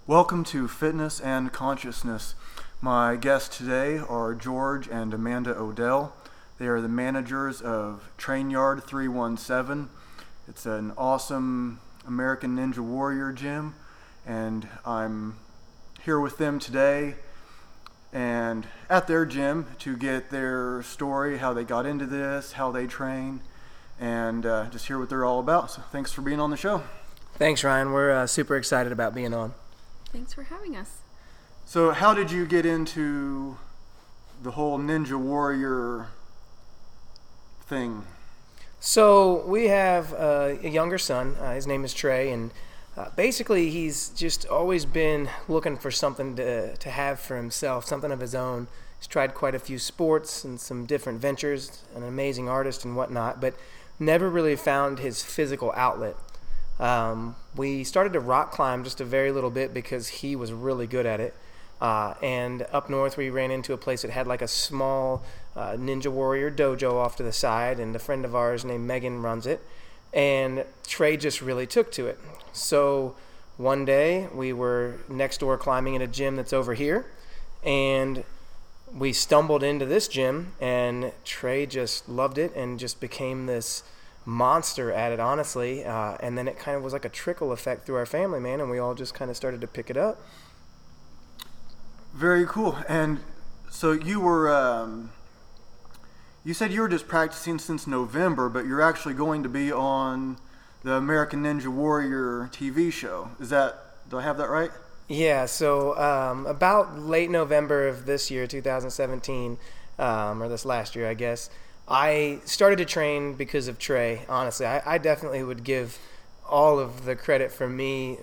Welcome to Fitness and Consciousness. My guests today are George and Amanda Odell. They are the managers of Train Yard 317. It's an awesome American Ninja Warrior gym, and I'm here with them today and at their gym to get their story, how they got into this, how they train, and just hear what they're all about. So thanks for being on the show. Thanks, Ryan. We're super excited about being on. Thanks for having us. So how did you get into the whole Ninja Warrior thing? So we have a younger son. His name is Trey, and basically he's just always been looking for something to have for himself, something of his own. He's tried quite a few sports and some different ventures, an amazing artist and whatnot, but never really found his physical outlet. We started to rock climb just a very little bit because he was really good at it. And up north we ran into a place that had like a small Ninja Warrior dojo off to the side, and a friend of ours named Megan runs it. And Trey just really took to it. So one day we were next door climbing in a gym that's over here, and we stumbled into this gym, and Trey just loved it and just became this monster at it, honestly. And then it kind of was like a trickle effect through our family, man, and we all just kind of started to pick it up. Very cool. And so you were, you said you were just practicing since November, but you're actually going to be on the American Ninja Warrior TV show. Do I have that right? Yeah, so about late November of this year, 2017, or this last year, I guess, I started to train because of Trey, honestly. I definitely would give all of the credit for me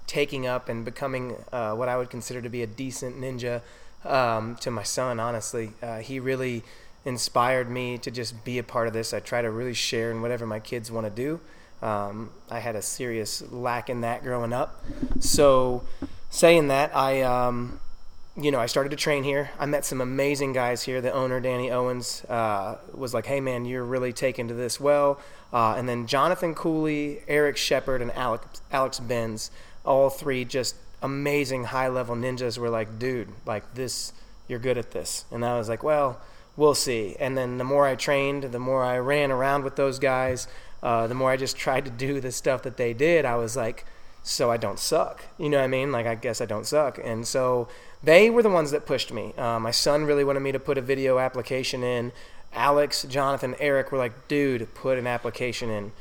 taking up and becoming what I would consider to be a decent ninja to my son, honestly. He really inspired me to just be a part of this. I try to really share in whatever my kids want to do. I had a serious lack in that growing up. So saying that, I started to train here. I met some amazing guys here. The owner, Danny Owens, was like, hey, man, you're really taking to this well. And then Jonathan Cooley, Eric Shepard, and Alex Benz, all three just amazing high-level ninjas, were like, dude, like this, you're good at this. And I was like, well, we'll see. And then the more I trained, the more I ran around with those guys, the more I just tried to do the stuff that they did. I was like, so I don't suck. You know what I mean? Like, I guess I don't suck. And so they were the ones that pushed me. My son really wanted me to put a video application in. Alex, Jonathan, Eric were like, dude, put an application in.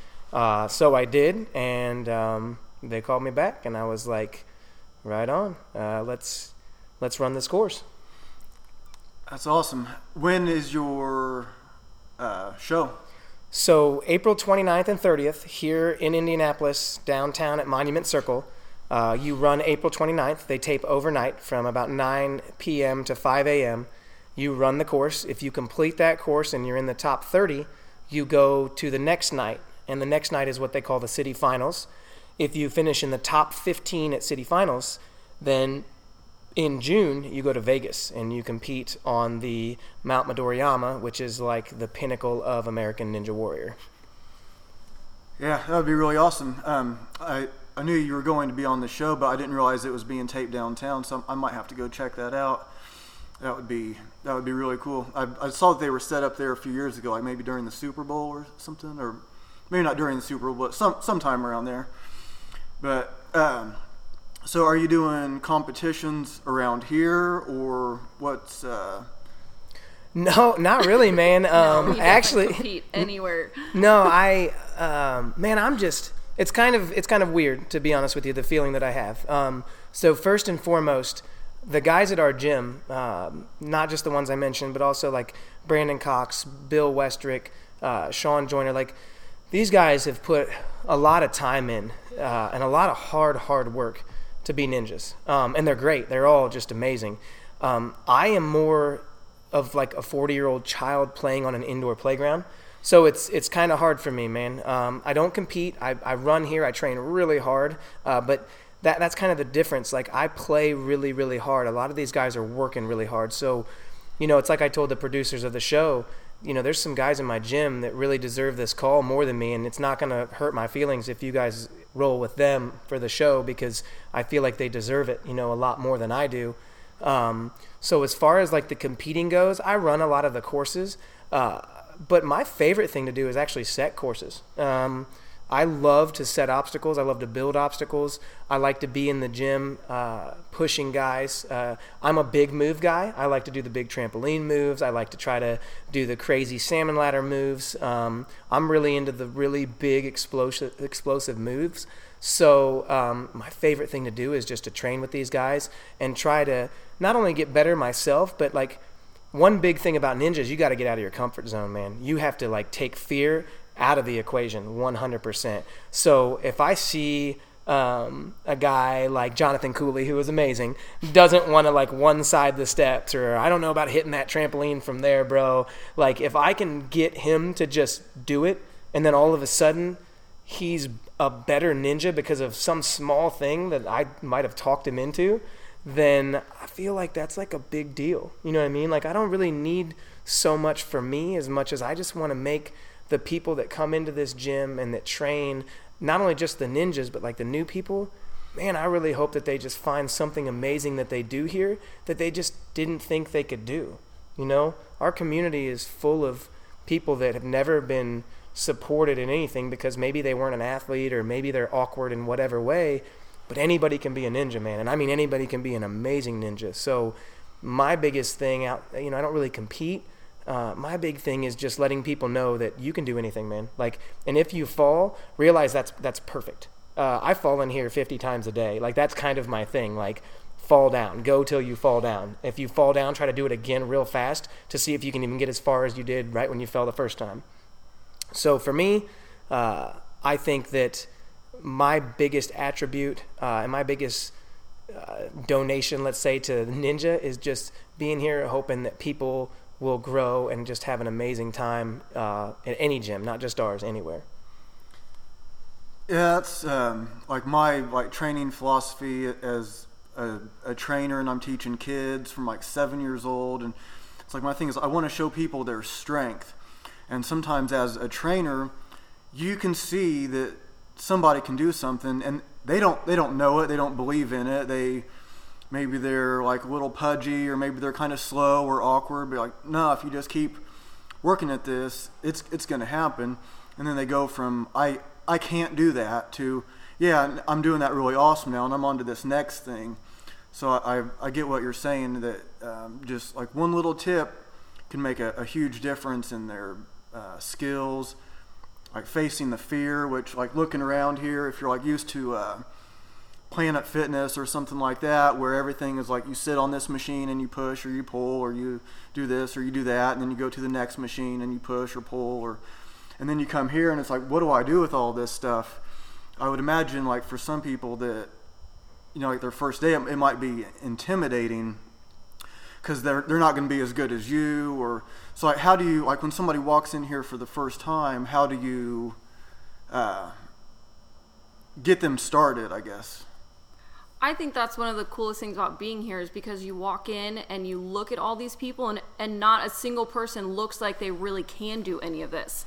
So I did, and they called me back, and I was like, right on. Let's run this course. That's awesome. When is your show? So April 29th and 30th here in Indianapolis, downtown at Monument Circle. You run April 29th. They tape overnight from about 9 p.m. to 5 a.m. You run the course. If you complete that course and you're in the top 30, you go to the next night. And the next night is what they call the city finals. If you finish in the top 15 at city finals, then in June you go to Vegas and you compete on the Mount Midoriyama, which is like the pinnacle of American Ninja Warrior. Yeah, that would be really awesome. I knew you were going to be on the show, but I didn't realize it was being taped downtown, so I might have to go check that out. That would be really cool. I saw that they were set up there a few years ago, like maybe during the Super Bowl or something, or maybe not during the Super Bowl, but sometime around there. But so are you doing competitions around here, or what's? No, not really, man. No, he actually, doesn't compete anywhere. No, man, I'm just. It's kind of weird, to be honest with you, the feeling that I have. So first and foremost, the guys at our gym, not just the ones I mentioned, but also like Brandon Cox, Bill Westrick, Sean Joyner, like these guys have put a lot of time in and a lot of hard work to be ninjas. And they're great. They're all just amazing. I am more of like a 40-year-old child playing on an indoor playground. So it's kind of hard for me, man. I don't compete. I run here. I train really hard. But that's kind of the difference. Like, I play really, really hard. A lot of these guys are working really hard. So, it's like I told the producers of the show, there's some guys in my gym that really deserve this call more than me, and it's not going to hurt my feelings if you guys roll with them for the show because I feel like they deserve it, a lot more than I do. So as far as like the competing goes, I run a lot of the courses, but my favorite thing to do is actually set courses. I love to set obstacles. I love to build obstacles. I like to be in the gym pushing guys. I'm a big move guy. I like to do the big trampoline moves. I like to try to do the crazy salmon ladder moves. I'm really into the really big explosive moves. So my favorite thing to do is just to train with these guys and try to not only get better myself, but like one big thing about ninjas, you got to get out of your comfort zone, man. You have to like take fear out of the equation 100%. So if I see a guy like Jonathan Cooley, who is amazing, doesn't want to like one side the steps, or I don't know about hitting that trampoline from there, bro. Like if I can get him to just do it, and then all of a sudden he's a better ninja because of some small thing that I might have talked him into, then I feel like that's like a big deal. You know what I mean? Like I don't really need so much for me as much as I just want to make the people that come into this gym and that train, not only just the ninjas, but like the new people, man, I really hope that they just find something amazing that they do here that they just didn't think they could do. Our community is full of people that have never been supported in anything because maybe they weren't an athlete or maybe they're awkward in whatever way, but anybody can be a ninja, man. And I mean, anybody can be an amazing ninja. So my biggest thing I don't really compete. My big thing is just letting people know that you can do anything, man. Like, and if you fall, realize that's perfect. I fall in here 50 times a day. Like, that's kind of my thing. Like, fall down. Go till you fall down. If you fall down, try to do it again real fast to see if you can even get as far as you did right when you fell the first time. So for me, I think that my biggest attribute and my biggest donation, let's say, to Ninja is just being here hoping that people will grow and just have an amazing time at any gym, not just ours, anywhere. Yeah, that's like my training philosophy as a trainer, and I'm teaching kids from like 7 years old, and it's like my thing is I want to show people their strength. And sometimes as a trainer, you can see that somebody can do something and they don't know it, they don't believe in it, maybe they're like a little pudgy, or maybe they're kind of slow or awkward, but like, no, if you just keep working at this, it's going to happen. And then they go from I can't do that to, yeah, I'm doing that really awesome now, and I'm on to this next thing. So I get what you're saying, that just like one little tip can make a huge difference in their skills, like facing the fear, which like looking around here, if you're like used to Planet Fitness or something like that, where everything is like you sit on this machine and you push or you pull, or you do this or you do that, and then you go to the next machine and you push or pull, and then you come here and it's like, what do I do with all this stuff? I would imagine like for some people that, like their first day, it might be intimidating because they're not going to be as good as you, or so like how do you, like when somebody walks in here for the first time, how do you get them started, I guess? I think that's one of the coolest things about being here is because you walk in and you look at all these people and not a single person looks like they really can do any of this.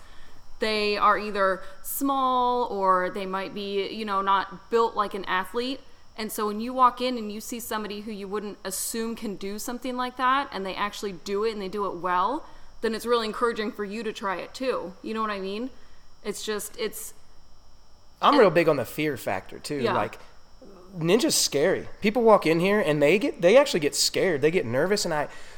They are either small or they might be, not built like an athlete. And so when you walk in and you see somebody who you wouldn't assume can do something like that, and they actually do it and they do it well, then it's really encouraging for you to try it too. You know what I mean? I'm real big on the fear factor too. Yeah. Like, Ninja's scary. People walk in here and they actually get scared. They get nervous,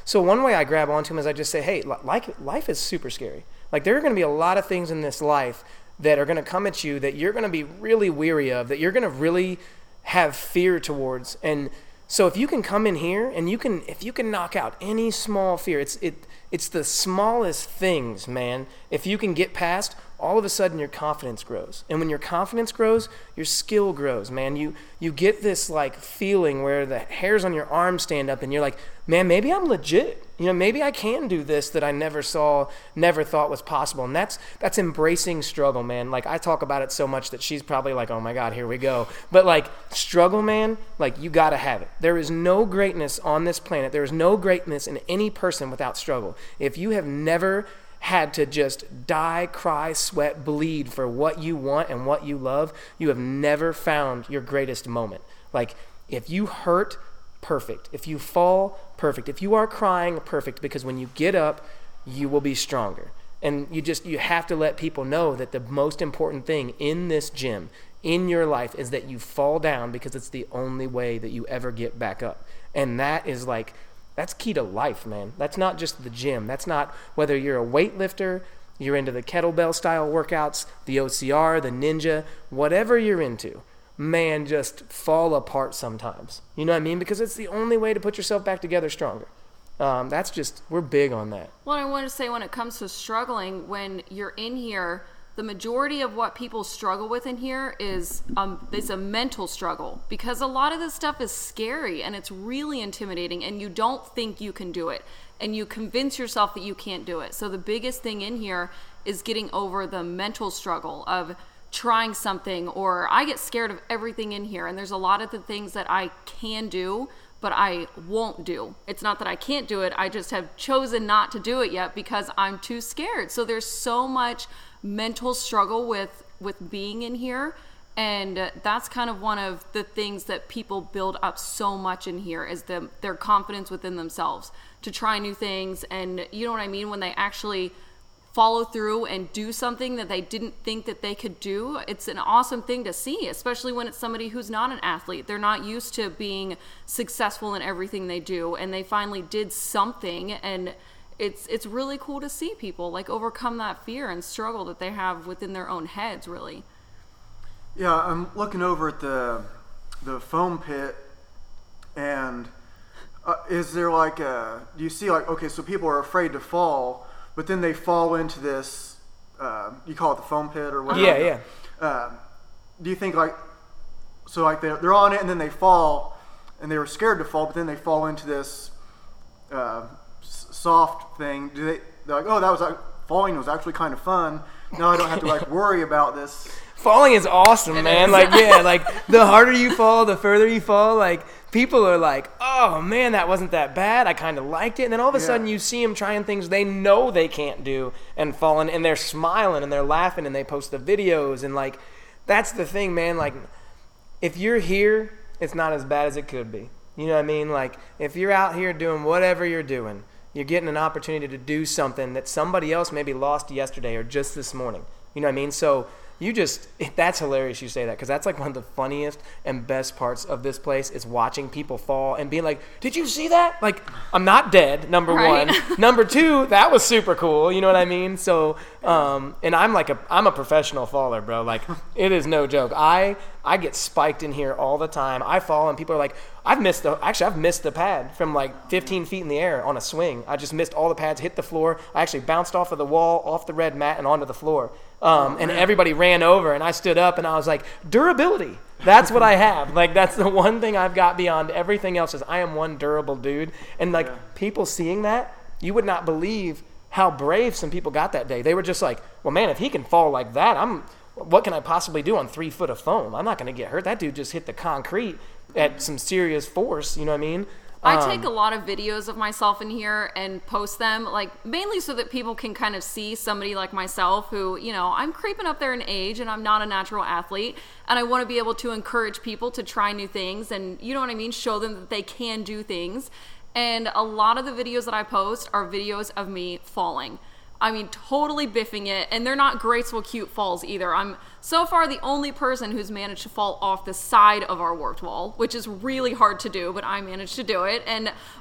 so one way I grab onto them is I just say, hey, life is super scary. Like, there are going to be a lot of things in this life that are going to come at you that you're going to be really weary of, that you're going to really have fear towards. And so if you can come in here and if you can knock out any small fear, it's the smallest things, man. If you can get past, all of a sudden your confidence grows. And when your confidence grows, your skill grows, man. You get this like feeling where the hairs on your arms stand up and you're like, man, maybe I'm legit. Maybe I can do this that I never thought was possible. And that's embracing struggle, man. Like, I talk about it so much that she's probably like, oh my God, here we go. But like, struggle, man, like, you got to have it. There is no greatness on this planet. There is no greatness in any person without struggle. If you have never had to just die, cry, sweat, bleed for what you want and what you love, you have never found your greatest moment. Like, if you hurt, perfect. If you fall, perfect. If you are crying, perfect, because when you get up, you will be stronger. And you have to let people know that the most important thing in this gym, in your life, is that you fall down, because it's the only way that you ever get back up. And that is like, that's key to life, man. That's not just the gym. That's not whether you're a weightlifter, you're into the kettlebell style workouts, the OCR, the ninja, whatever you're into. Man, just fall apart sometimes. You know what I mean? Because it's the only way to put yourself back together stronger. We're big on that. Well, I want to say, when it comes to struggling, when you're in here, the majority of what people struggle with in here is a mental struggle, because a lot of this stuff is scary and it's really intimidating, and you don't think you can do it, and you convince yourself that you can't do it. So the biggest thing in here is getting over the mental struggle of trying something, or I get scared of everything in here, and there's a lot of the things that I can do but I won't do. It's not that I can't do it, I just have chosen not to do it yet because I'm too scared. So there's so much mental struggle with being in here, and that's kind of one of the things that people build up so much in here, is their confidence within themselves to try new things. And you know what I mean, when they actually follow through and do something that they didn't think that they could do, it's an awesome thing to see, especially when it's somebody who's not an athlete. They're not used to being successful in everything they do, and they finally did something, and it's really cool to see people like overcome that fear and struggle that they have within their own heads, really. Yeah, I'm looking over at the foam pit, and is there like do you see like, okay, so people are afraid to fall, but then they fall into this, you call it the foam pit or whatever. Yeah. Do you think like, so like they're on it and then they fall, and they were scared to fall, but then they fall into this soft thing? They're like, oh, that was like, falling was actually kind of fun. Now I don't have to like worry about this. Falling is awesome, man. Like, yeah, like the harder you fall, the further you fall. Like, people are like, oh man, that wasn't that bad. I kind of liked it. And then all of a sudden you see them trying things they know they can't do and falling, and they're smiling and they're laughing and they post the videos. And like, that's the thing, man. Like, if you're here, it's not as bad as it could be. You know what I mean? Like, if you're out here doing whatever you're doing, you're getting an opportunity to do something that somebody else maybe lost yesterday or just this morning. You know what I mean? So that's hilarious you say that, because that's like one of the funniest and best parts of this place is watching people fall and being like, did you see that? Like, I'm not dead, number one. Number two, that was super cool. You know what I mean? So, and I'm a professional faller, bro. Like, it is no joke. I get spiked in here all the time. I fall and people are like, I've missed the pad from like 15 feet in the air on a swing. I just missed all the pads, hit the floor. I actually bounced off of the wall, off the red mat, and onto the floor. And everybody ran over, and I stood up, and I was like, durability. That's what I have. Like, that's the one thing I've got beyond everything else, is I am one durable dude. And like, people seeing that, you would not believe how brave some people got that day. They were just like, well, man, if he can fall like that, what can I possibly do on 3 foot of foam? I'm not going to get hurt. That dude just hit the concrete at some serious force. You know what I mean? I take a lot of videos of myself in here and post them, like, mainly so that people can kind of see somebody like myself who, you know, I'm creeping up there in age and I'm not a natural athlete, and I want to be able to encourage people to try new things and, you know what I mean, show them that they can do things. And a lot of the videos that I post are videos of me falling. I mean, totally biffing it, and they're not graceful, cute falls either. I'm so far the only person who's managed to fall off the side of our warped wall, which is really hard to do, but I managed to do it.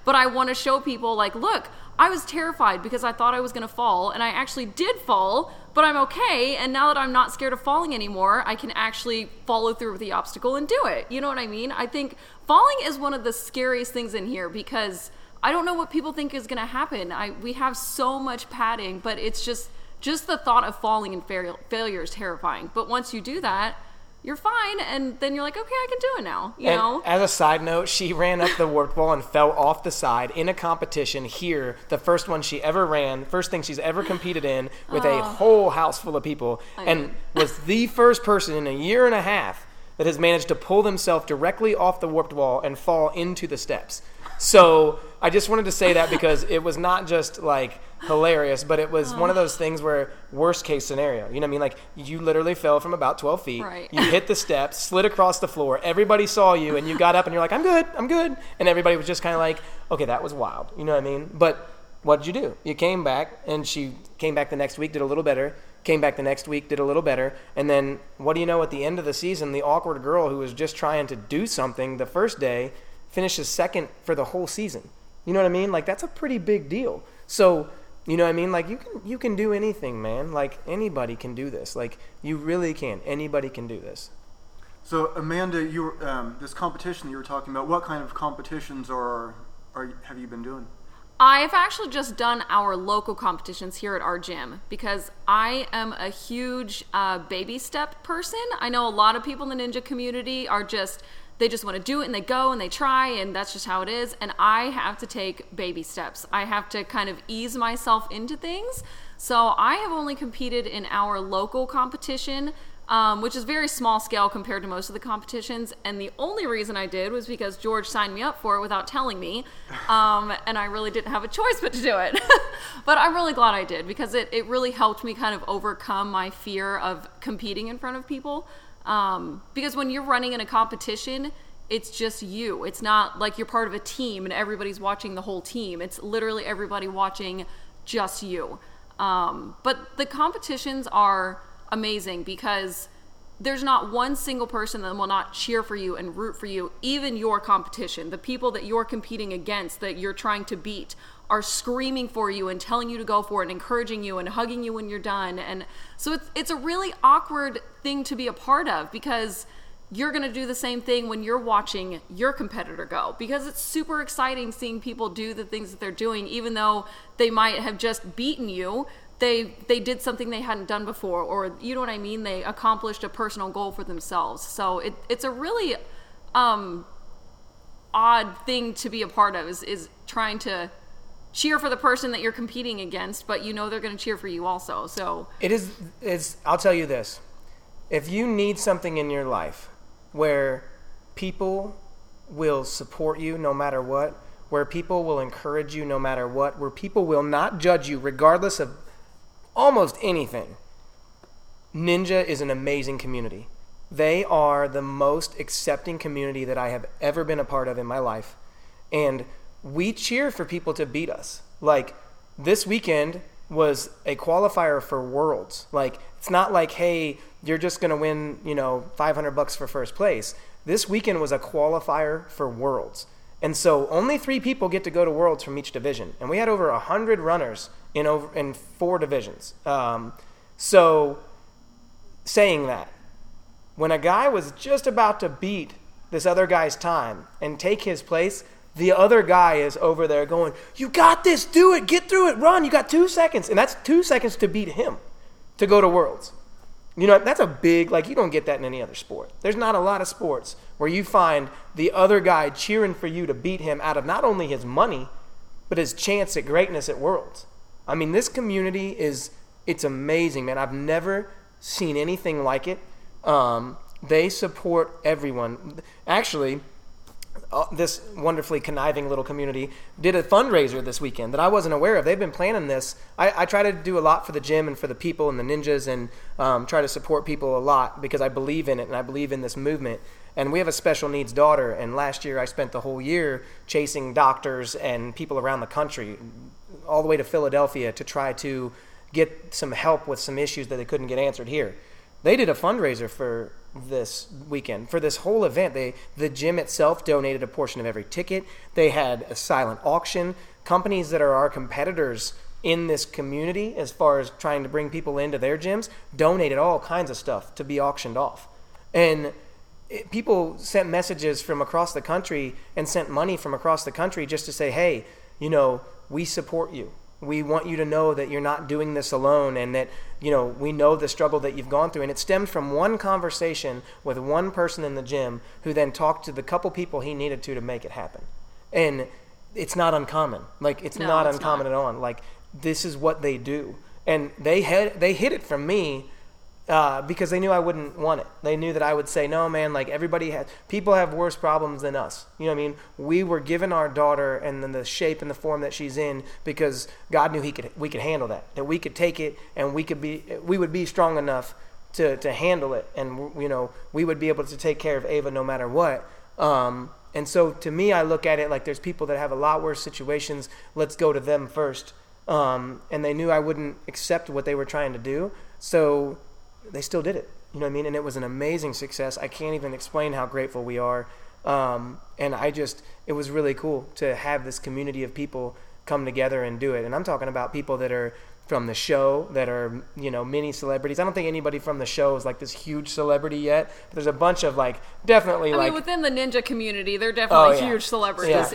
But I want to show people, like, look, I was terrified because I thought I was going to fall, and I actually did fall, but I'm okay, and now that I'm not scared of falling anymore, I can actually follow through with the obstacle and do it. You know what I mean? I think falling is one of the scariest things in here, because I don't know what people think is going to happen. We have so much padding, but it's just the thought of falling and failure is terrifying. But once you do that, you're fine, and then you're like, okay, I can do it now. You know? As a side note, she ran up the warped wall and fell off the side in a competition here, the first one she ever ran, first thing she's ever competed in, with a whole house full of people, and was the first person in a year and a half that has managed to pull themselves directly off the warped wall and fall into the steps. So I just wanted to say that, because it was not just like hilarious, but it was one of those things where worst case scenario, you know what I mean? Like, you literally fell from about 12 feet. Right. You hit the steps, slid across the floor. Everybody saw you, and you got up, and you're like, I'm good. And everybody was just kind of like, okay, that was wild. You know what I mean? But what did you do? You came back, and she came back the next week, did a little better. Came back the next week, did a little better. And then, what do you know, at the end of the season, the awkward girl who was just trying to do something the first day finishes second for the whole season. You know what I mean? Like, that's a pretty big deal. So, you know what I mean? Like, you can do anything, man. Like, anybody can do this. Like, you really can. Anybody can do this. So, Amanda, you this competition that you were talking about, what kind of competitions have you been doing? I've actually just done our local competitions here at our gym because I am a huge baby step person. I know a lot of people in the ninja community they just want to do it and they go and they try and that's just how it is. And I have to take baby steps. I have to kind of ease myself into things. So I have only competed in our local competition, which is very small scale compared to most of the competitions. And the only reason I did was because George signed me up for it without telling me. And I really didn't have a choice but to do it. But I'm really glad I did because it really helped me kind of overcome my fear of competing in front of people. Because when you're running in a competition, it's just you. It's not like you're part of a team and everybody's watching the whole team. It's literally everybody watching just you. But the competitions are amazing because there's not one single person that will not cheer for you and root for you. Even your competition, the people that you're competing against, that you're trying to beat, are screaming for you and telling you to go for it and encouraging you and hugging you when you're done. And so it's a really awkward thing to be a part of because you're going to do the same thing when you're watching your competitor go, because it's super exciting seeing people do the things that they're doing, even though they might have just beaten you. They did something they hadn't done before, or you know what I mean? They accomplished a personal goal for themselves. So it's a really odd thing to be a part of is trying to cheer for the person that you're competing against, but you know they're going to cheer for you also. So it's I'll tell you this. If you need something in your life where people will support you no matter what, where people will encourage you no matter what, where people will not judge you regardless of almost anything, Ninja is an amazing community. They are the most accepting community that I have ever been a part of in my life. And we cheer for people to beat us. Like, this weekend was a qualifier for Worlds. Like, it's not like, hey, you're just going to win, $500 for first place. This weekend was a qualifier for Worlds. And so only 3 people get to go to Worlds from each division. And we had over 100 runners in 4 divisions. So saying that, when a guy was just about to beat this other guy's time and take his place, the other guy is over there going, you got this, do it, get through it, run, you got 2 seconds. And that's 2 seconds to beat him to go to Worlds. That's a big, you don't get that in any other sport. There's not a lot of sports where you find the other guy cheering for you to beat him out of not only his money, but his chance at greatness at Worlds. I mean, this community it's amazing, man. I've never seen anything like it. They support everyone. Actually, this wonderfully conniving little community did a fundraiser this weekend that I wasn't aware of. They've been planning this. I try to do a lot for the gym and for the people and the ninjas and try to support people a lot because I believe in it and I believe in this movement. And we have a special needs daughter, and last year I spent the whole year chasing doctors and people around the country, all the way to Philadelphia, to try to get some help with some issues that they couldn't get answered here. They did a fundraiser for this weekend, for this whole event. The gym itself donated a portion of every ticket. They had a silent auction. Companies that are our competitors in this community, as far as trying to bring people into their gyms, donated all kinds of stuff to be auctioned off. And people sent messages from across the country and sent money from across the country just to say, hey, we support you. We want you to know that you're not doing this alone and that, we know the struggle that you've gone through. And it stemmed from one conversation with one person in the gym who then talked to the couple people he needed to make it happen. And it's not uncommon. It's not uncommon at all. This is what they do. And they hid it from me because they knew I wouldn't want it. They knew that I would say, no, man, like people have worse problems than us. You know what I mean? We were given our daughter and then the shape and the form that she's in because God knew we could handle that we could take it and we would be strong enough to handle it. And, we would be able to take care of Ava no matter what. And so to me, I look at it like there's people that have a lot worse situations. Let's go to them first. And they knew I wouldn't accept what they were trying to do. So they still did it. You know what I mean? And it was an amazing success. I can't even explain how grateful we are. And it was really cool to have this community of people come together and do it. And I'm talking about people that are from the show that are, mini celebrities. I don't think anybody from the show is like this huge celebrity yet. There's a bunch of definitely I mean, within the ninja community, they're definitely huge celebrities,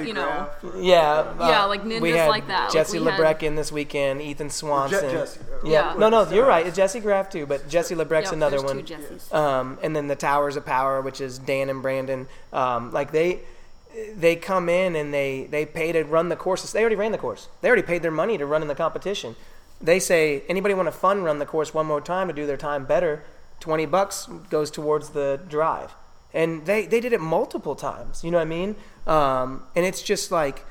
Yeah, like ninjas we had like that. Jesse LeBrecq in this weekend, Ethan Swanson. Jesse. No, you're right. It's Jesse Graff too, but Jesse LeBrecht's another one. Two Jessies. And then the Towers of Power, which is Dan and Brandon. They come in and they pay to run the courses. They already ran the course. They already paid their money to run in the competition. They say, anybody want to fun run the course one more time to do their time better, $20 goes towards the drive. And they did it multiple times, you know what I mean? And it's just like,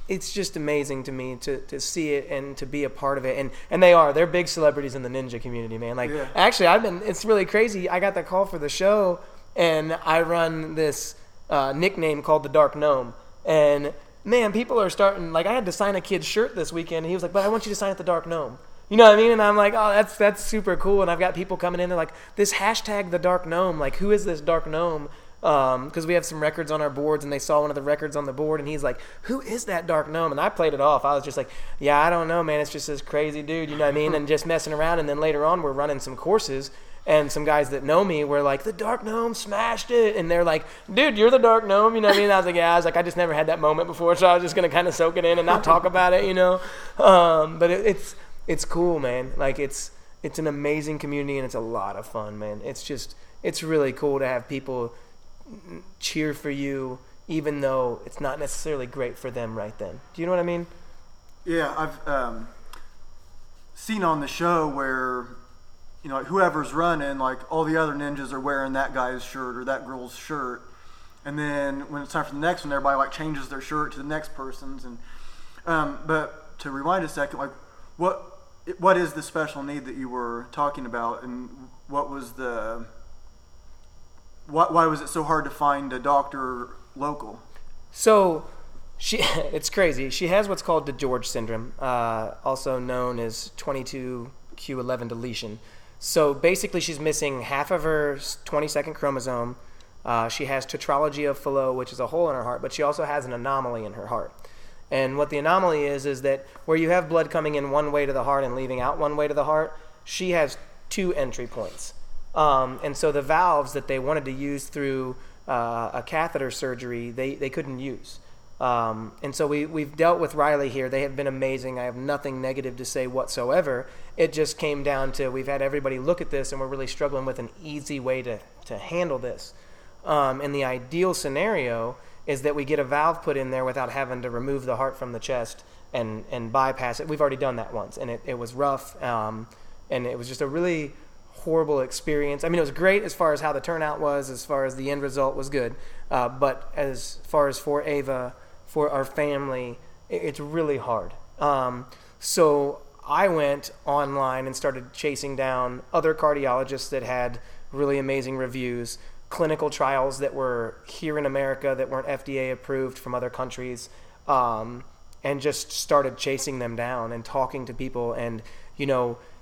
it's just amazing to me to see it and to be a part of it. And they're big celebrities in the ninja community, man. Actually, it's really crazy. I got the call for the show, and I run this nickname called the Dark Gnome. And man, people are starting, I had to sign a kid's shirt this weekend, and he was like, but I want you to sign at the Dark Gnome. You know what I mean? And I'm like, oh, that's super cool. And I've got people coming in, they're like, this hashtag the Dark Gnome, who is this Dark Gnome? Because we have some records on our boards, and they saw one of the records on the board, and he's like, who is that Dark Gnome? And I played it off. I was just like, yeah, I don't know, man. It's just this crazy dude, you know what I mean? And just messing around. And then later on, we're running some courses, and some guys that know me were like, the Dark Gnome smashed it. And they're like, dude, you're the Dark Gnome. You know what I mean? And I was like, yeah. I was like, I just never had that moment before, so I was just going to kind of soak it in and not talk about it, But it's cool, man. It's an amazing community, and it's a lot of fun, man. It's really cool to have people cheer for you, even though it's not necessarily great for them right then. Do you know what I mean? Yeah, I've seen on the show where whoever's running, all the other ninjas are wearing that guy's shirt or that girl's shirt, and then when it's time for the next one, everybody changes their shirt to the next person's. And but to rewind a second, what is the special need that you were talking about, and what was why was it so hard to find a doctor local? So it's crazy. She has what's called DeGeorge syndrome, also known as 22q11 deletion. So basically, she's missing half of her 22nd chromosome. She has tetralogy of Fallot, which is a hole in her heart, but she also has an anomaly in her heart. And what the anomaly is that where you have blood coming in one way to the heart and leaving out one way to the heart, she has two entry points. And so the valves that they wanted to use through a catheter surgery, they couldn't use. And so we've dealt with Riley here. They have been amazing. I have nothing negative to say whatsoever. It just came down to we've had everybody look at this, and we're really struggling with an easy way to handle this. And the ideal scenario is that we get a valve put in there without having to remove the heart from the chest and bypass it. We've already done that once, and it was rough, and it was just a really horrible experience. I mean, it was great as far as how the turnout was, as far as the end result was good, but as far as for Ava, for our family, it's really hard. So I went online and started chasing down other cardiologists that had really amazing reviews, clinical trials that were here in America that weren't FDA approved from other countries, and just started chasing them down and talking to people. And,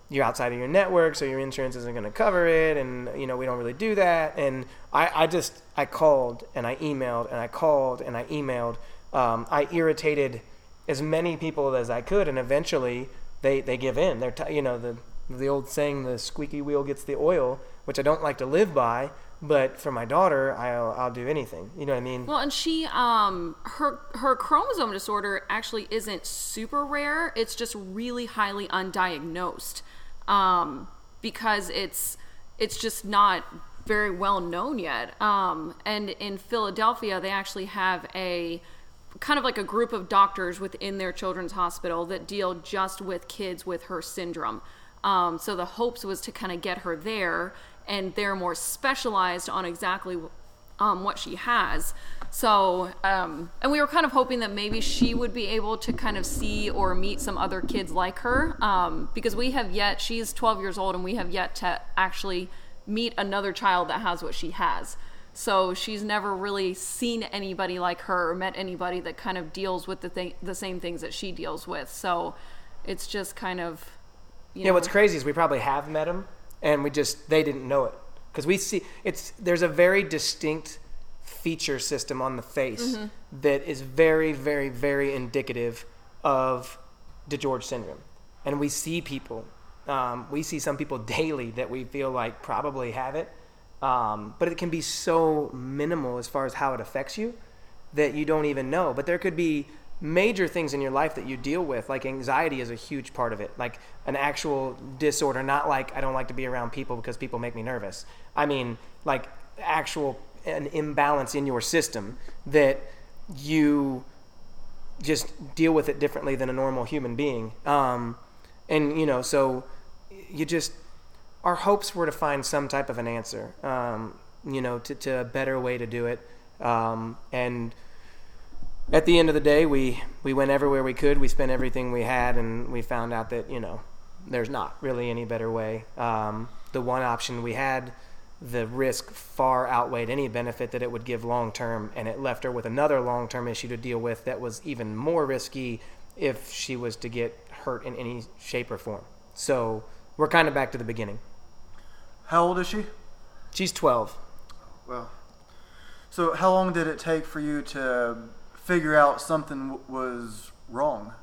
you're outside of your network, so your insurance isn't going to cover it, and, we don't really do that. And I called and I emailed and I called and I emailed. I irritated as many people as I could, and eventually they give in. They're the old saying, the squeaky wheel gets the oil, which I don't like to live by, but for my daughter, I'll do anything. You know what I mean? Well, and she, her chromosome disorder actually isn't super rare. It's just really highly undiagnosed, because it's just not very well known yet. And in Philadelphia, they actually have a kind of like a group of doctors within their children's hospital that deal just with kids with her syndrome. So the hopes was to kind of get her there, and they're more specialized on exactly what she has. So, and we were kind of hoping that maybe she would be able to kind of see or meet some other kids like her, because she's 12 years old, and we have yet to actually meet another child that has what she has. So she's never really seen anybody like her or met anybody that kind of deals with the same things that she deals with. So it's just kind of, what's crazy is we probably have met them, and they didn't know it. Because there's a very distinct feature system on the face that is very, very, very indicative of DiGeorge syndrome. And we see some people daily that we feel like probably have it. But it can be so minimal as far as how it affects you that you don't even know. But there could be major things in your life that you deal with, like anxiety is a huge part of it, like an actual disorder, not like I don't like to be around people because people make me nervous. I mean, like an imbalance in your system that you just deal with it differently than a normal human being. So our hopes were to find some type of an answer, to a better way to do it. And at the end of the day, we went everywhere we could. We spent everything we had, and we found out that, there's not really any better way. The one option we had, the risk far outweighed any benefit that it would give long-term, and it left her with another long-term issue to deal with that was even more risky if she was to get hurt in any shape or form. So we're kind of back to the beginning. How old is she? She's 12. Well, so how long did it take for you to figure out something was wrong?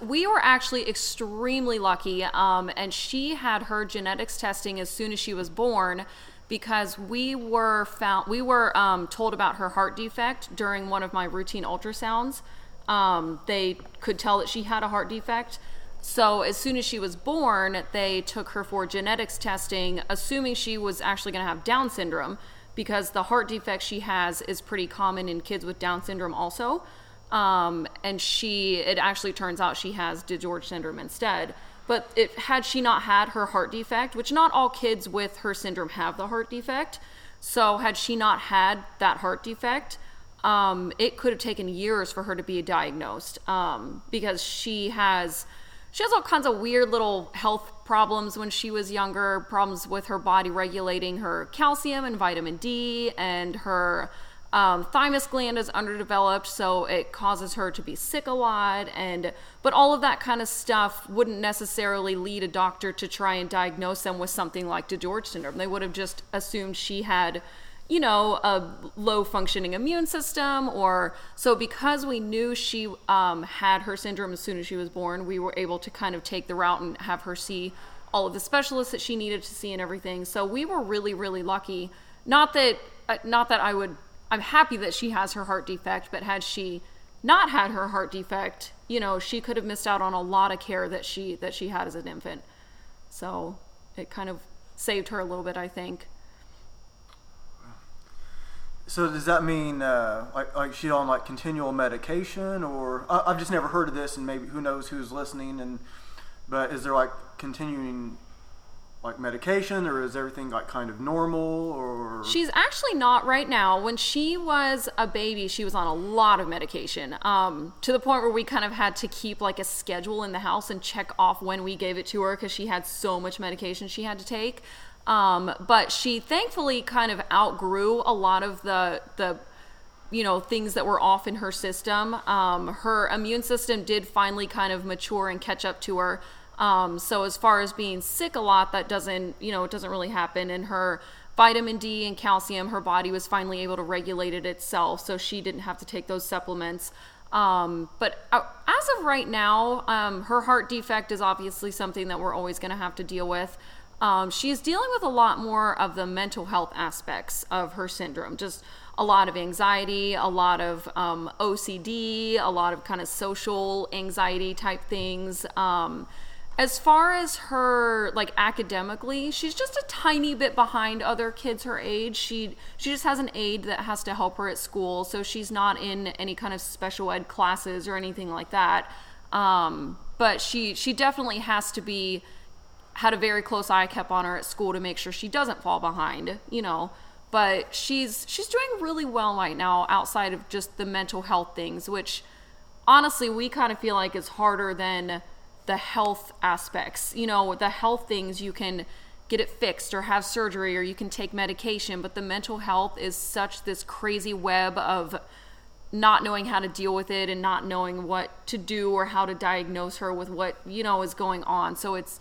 We were actually extremely lucky, and she had her genetics testing as soon as she was born, because we were told about her heart defect during one of my routine ultrasounds. They could tell that she had a heart defect. So as soon as she was born, they took her for genetics testing, assuming she was actually going to have Down syndrome, because the heart defect she has is pretty common in kids with Down syndrome also. And it actually turns out she has DiGeorge syndrome instead. But had she not had her heart defect, which not all kids with her syndrome have the heart defect, so had she not had that heart defect, it could have taken years for her to be diagnosed, because she has all kinds of weird little health problems when she was younger, problems with her body regulating her calcium and vitamin D, and her thymus gland is underdeveloped, so it causes her to be sick a lot. But all of that kind of stuff wouldn't necessarily lead a doctor to try and diagnose them with something like DiGeorge syndrome. They would have just assumed she had, a low functioning immune system, so because we knew she had her syndrome as soon as she was born, we were able to kind of take the route and have her see all of the specialists that she needed to see and everything. So we were really, really lucky. Not that I'm happy that she has her heart defect, but had she not had her heart defect, she could have missed out on a lot of care that she had as an infant. So it kind of saved her a little bit, I think. So does that mean like she's on like continual medication, or I've just never heard of this, and maybe who knows who's listening, but is there like continuing like medication, or is everything like kind of normal, or? She's actually not right now. When she was a baby, she was on a lot of medication, to the point where we kind of had to keep like a schedule in the house and check off when we gave it to her, because she had so much medication she had to take. But she thankfully kind of outgrew a lot of the things that were off in her system. Her immune system did finally kind of mature and catch up to her. So as far as being sick a lot, that doesn't really happen. And her vitamin D and calcium, her body was finally able to regulate it itself, so she didn't have to take those supplements. But as of right now, her heart defect is obviously something that we're always going to have to deal with. She's dealing with a lot more of the mental health aspects of her syndrome, just a lot of anxiety, a lot of OCD, a lot of kind of social anxiety type things. As far as her, like, academically, she's just a tiny bit behind other kids her age. She just has an aide that has to help her at school, so she's not in any kind of special ed classes or anything like that. But she definitely has to be had a very close eye kept on her at school to make sure she doesn't fall behind, but she's doing really well right now outside of just the mental health things, which honestly we kind of feel like is harder than the health aspects. The health things, you can get it fixed or have surgery or you can take medication, but the mental health is such this crazy web of not knowing how to deal with it and not knowing what to do or how to diagnose her with what is going on. So it's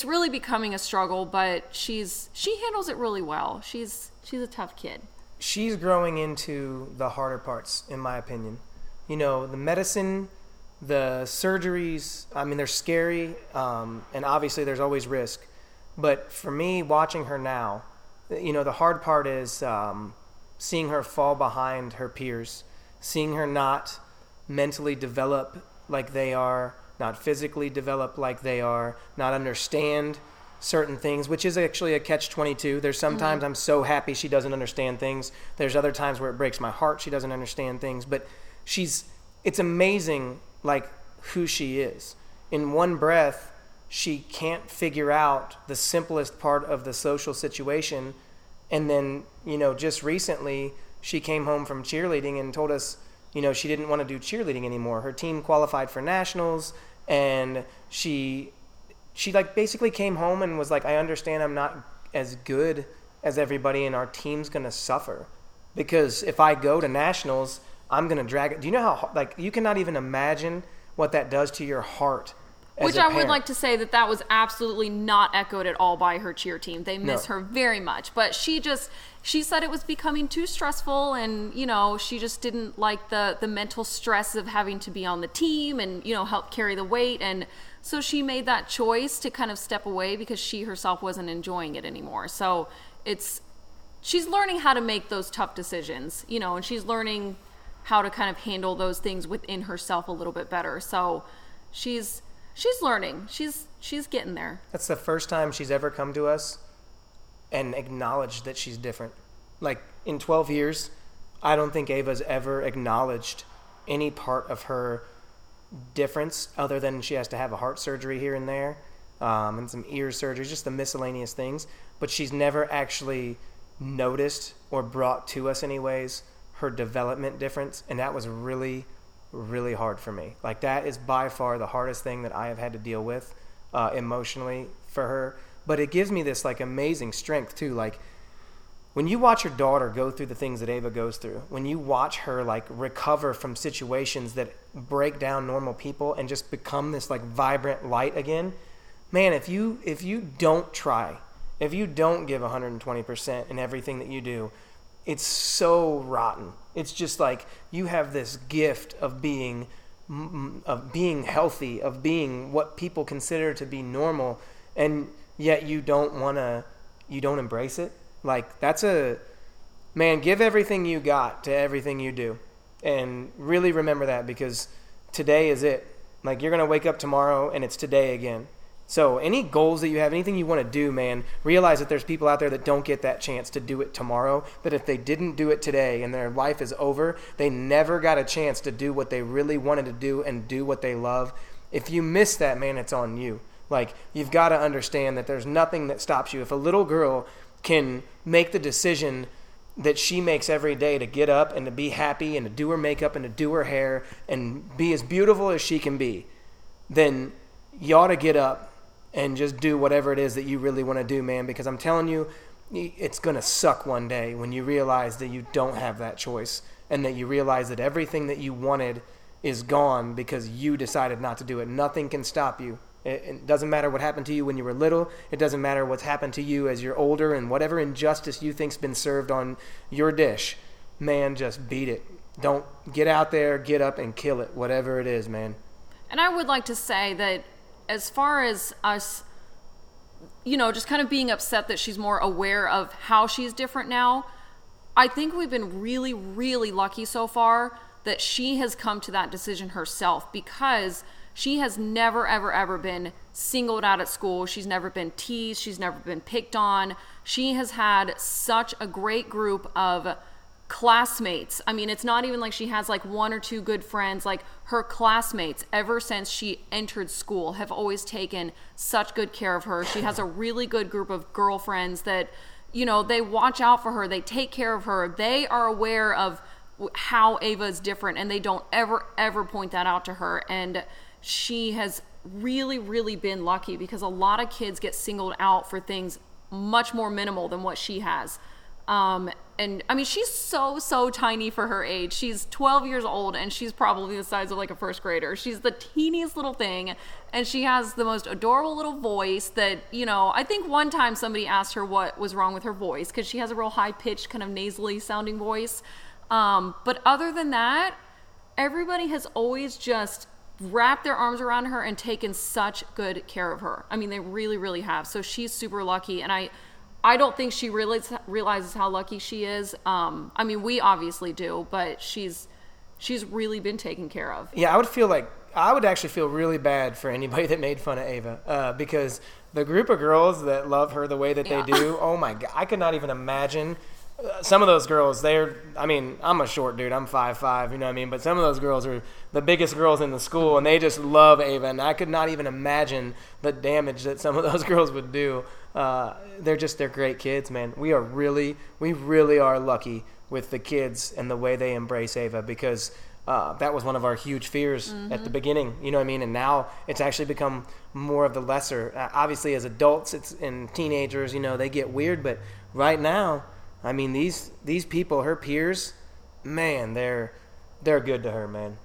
really becoming a struggle, but she handles it really well. She's a tough kid. She's growing into the harder parts, in my opinion. The medicine, the surgeries, they're scary, and obviously there's always risk. But for me, watching her now, the hard part is seeing her fall behind her peers, seeing her not mentally develop like they are, not physically develop like they are, not understand certain things, which is actually a catch-22. There's sometimes I'm so happy she doesn't understand things. There's other times where it breaks my heart she doesn't understand things. But it's amazing, like, who she is. In one breath, she can't figure out the simplest part of the social situation. And then, just recently, she came home from cheerleading and told us, she didn't want to do cheerleading anymore. Her team qualified for nationals, and she basically came home and was like, I understand I'm not as good as everybody, and our team's going to suffer. Because if I go to nationals, I'm going to drag it. Do you know how, you cannot even imagine what that does to your heart as Which a I parent. would like to say that was absolutely not echoed at all by her cheer team. They miss her very much. But she said it was becoming too stressful, and, she just didn't like the mental stress of having to be on the team and, help carry the weight. And so she made that choice to kind of step away because she herself wasn't enjoying it anymore. So she's learning how to make those tough decisions, and she's learning how to kind of handle those things within herself a little bit better. So she's learning. She's getting there. That's the first time she's ever come to us and acknowledged that she's different. Like, in 12 years, I don't think Ava's ever acknowledged any part of her difference other than she has to have a heart surgery here and there, and some ear surgery, just the miscellaneous things. But she's never actually noticed or brought to us anyways her development difference, and that was really, really hard for me. Like, that is by far the hardest thing that I have had to deal with emotionally for her. But it gives me this amazing strength too. Like, when you watch your daughter go through the things that Ava goes through, when you watch her recover from situations that break down normal people and just become this vibrant light again, man, if you don't try, if you don't give 120% in everything that you do, it's so rotten. It's just you have this gift of being healthy, of being what people consider to be normal, and yet you don't embrace it. Give everything you got to everything you do, and really remember that, because today is it. You're going to wake up tomorrow and it's today again. So any goals that you have, anything you want to do, man, realize that there's people out there that don't get that chance to do it tomorrow, that if they didn't do it today and their life is over, they never got a chance to do what they really wanted to do and do what they love. If you miss that, man, it's on you. You've got to understand that there's nothing that stops you. If a little girl can make the decision that she makes every day to get up and to be happy and to do her makeup and to do her hair and be as beautiful as she can be, then you ought to get up and just do whatever it is that you really want to do, man, because I'm telling you, it's going to suck one day when you realize that you don't have that choice, and that you realize that everything that you wanted is gone because you decided not to do it. Nothing can stop you. It doesn't matter what happened to you when you were little. It doesn't matter what's happened to you as you're older, and whatever injustice you think's been served on your dish, man, just beat it. Don't get out there, get up and kill it, whatever it is, man. And I would like to say that as far as us, just kind of being upset that she's more aware of how she's different now, I think we've been really, really lucky so far that she has come to that decision herself, because she has never, ever, ever been singled out at school. She's never been teased. She's never been picked on. She has had such a great group of classmates. I mean, it's not even like she has like one or two good friends. Like her classmates, ever since she entered school, have always taken such good care of her. She has a really good group of girlfriends that, you know, they watch out for her. They take care of her. They are aware of how Ava is different, and they don't ever point that out to her. And she has really been lucky, because a lot of kids get singled out for things much more minimal than what she has. And I mean, she's so tiny for her age. She's 12 years old, and she's probably the size of like a first grader. She's the teeniest little thing, and she has the most adorable little voice that, you know, I think one time somebody asked her what was wrong with her voice, because she has a real high-pitched, kind of nasally sounding voice. But other than that, everybody has always just wrapped their arms around her and taken such good care of her. I mean, they really have. So she's super lucky, and I don't think she realizes how lucky she is. I mean, we obviously do, but she's really been taken care of. Yeah, I would actually feel really bad for anybody that made fun of Ava, because the group of girls that love her the way that they do, oh my God, I could not even imagine. Some of those girls, I mean, I'm a short dude, I'm 5'5", you know what I mean? But some of those girls are the biggest girls in the school, and they just love Ava, and I could not even imagine the damage that some of those girls would do. They're great kids, man. We really are lucky with the kids and the way they embrace Ava, because that was one of our huge fears at the beginning, you know what I mean? And now it's actually become more of the lesser. Obviously, as adults and teenagers, you know, they get weird, but right now, I mean, these people, her peers, man, they're good to her, man.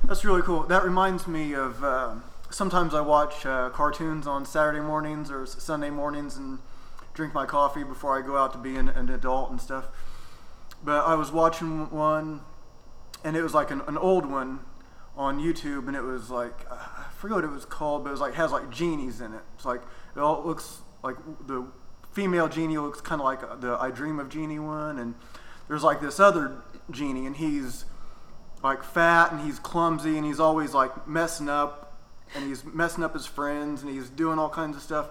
That's really cool. That reminds me of sometimes I watch cartoons on Saturday mornings or Sunday mornings and drink my coffee before I go out to be an adult and stuff. But I was watching one, and it was like an old one on YouTube, and it was like, I forget what it was called, but it was like, has like genies in it. It's like, it all looks like the female genie looks kind of like the I Dream of Genie one, and there's like this other genie, and he's like fat, and he's clumsy, and he's always like messing up, and he's messing up his friends, and he's doing all kinds of stuff.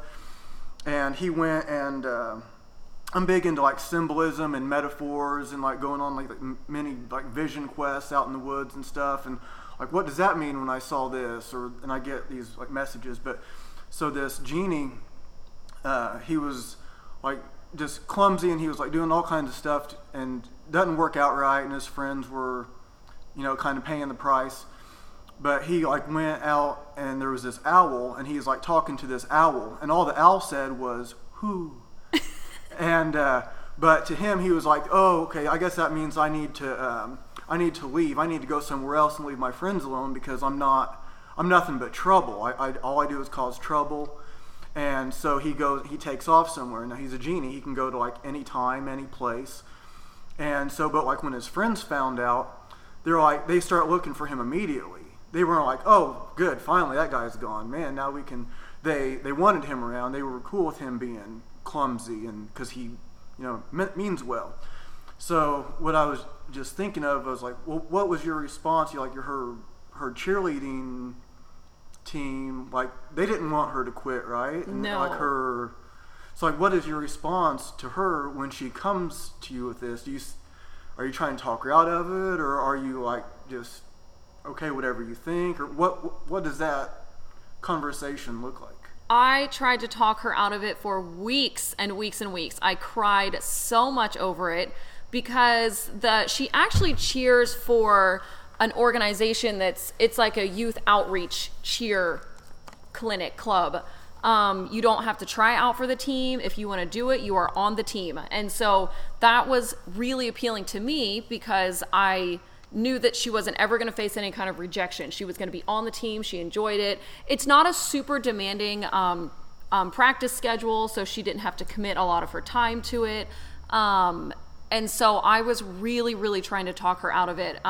And he went, and I'm big into like symbolism and metaphors, and like going on like many like vision quests out in the woods and stuff, and like, what does that mean when I saw this, and I get these like messages. But so this genie, he was like just clumsy, and he was like doing all kinds of stuff, and doesn't work out right, and his friends were, you know, kind of paying the price. But he like went out, and there was this owl, and he's like talking to this owl, and all the owl said was "who," and but to him he was like, oh, okay, I guess that means I need to leave. I need to go somewhere else and leave my friends alone, because I'm nothing but trouble. All I do is cause trouble. And so he takes off somewhere. Now he's a genie. He can go to like any time, any place. And so, but like when his friends found out, they start looking for him immediately. They weren't like, oh, good, finally that guy's gone. Man, now we can. They wanted him around. They were cool with him being clumsy, and because he, you know, means well. So what I was just thinking of was like, well, what was your response? Her cheerleading team, like they didn't want her to quit, right? And no. Like her, so like, what is your response to her when she comes to you with this? Are you trying to talk her out of it, or are you like just okay, whatever you think, or what does that conversation look like? I tried to talk her out of it for weeks and weeks and weeks. I cried so much over it, because she actually cheers for an organization it's like a youth outreach cheer club. You don't have to try out for the team. If you want to do it, you are on the team. And so that was really appealing to me, because I knew that she wasn't ever going to face any kind of rejection. She was going to be on the team. She enjoyed it. It's not a super demanding practice schedule, so she didn't have to commit a lot of her time to it. And so I was really trying to talk her out of it,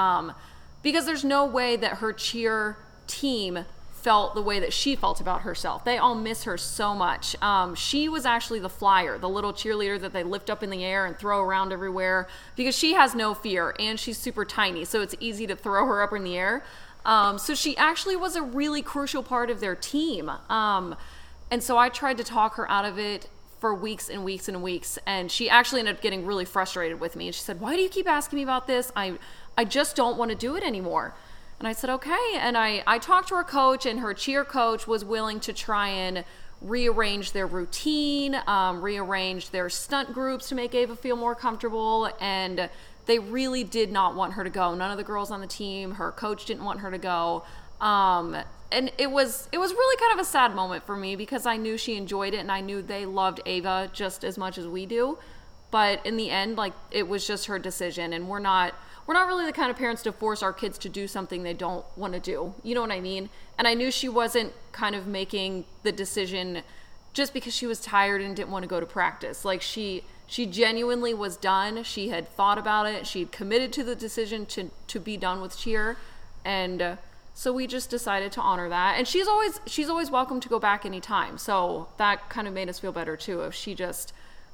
because there's no way that her cheer team felt the way that she felt about herself. They all miss her so much. She was actually the flyer, the little cheerleader that they lift up in the air and throw around everywhere, because she has no fear, and she's super tiny, so it's easy to throw her up in the air. So she actually was a really crucial part of their team. And so I tried to talk her out of it for weeks and weeks and weeks. And she actually ended up getting really frustrated with me. And she said, why do you keep asking me about this? I just don't want to do it anymore. And I said, okay. And I talked to her coach, and her cheer coach was willing to try and rearrange their routine, rearrange their stunt groups to make Ava feel more comfortable. And they really did not want her to go. None of the girls on the team, her coach didn't want her to go. And it was really kind of a sad moment for me, because I knew she enjoyed it and I knew they loved Ava just as much as we do. But in the end, like, it was just her decision, and we're not really the kind of parents to force our kids to do something they don't want to do. You know what I mean? And I knew she wasn't kind of making the decision just because she was tired and didn't want to go to practice. Like, she genuinely was done. She had thought about it. She'd committed to the decision to be done with cheer. And so we just decided to honor that. And she's always welcome to go back anytime. So that kind of made us feel better too. If she just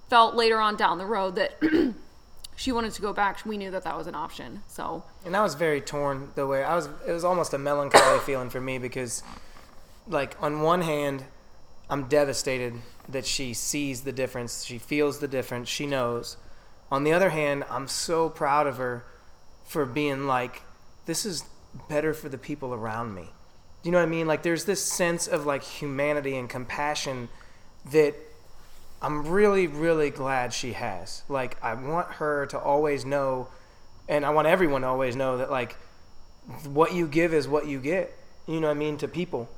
felt later on down the road that she wanted to go back, we knew that was an option. So, and I was very torn the way it was almost a melancholy feeling for me, because, like, on one hand, I'm devastated that she sees the difference, she feels the difference, she knows. On the other hand, I'm so proud of her for being like, this is better for the people around me. Do you know what I mean? Like, there's this sense of, like, humanity and compassion that I'm really, really glad she has. Like, I want her to always know, and I want everyone to always know that, like, what you give is what you get, you know what I mean, to people.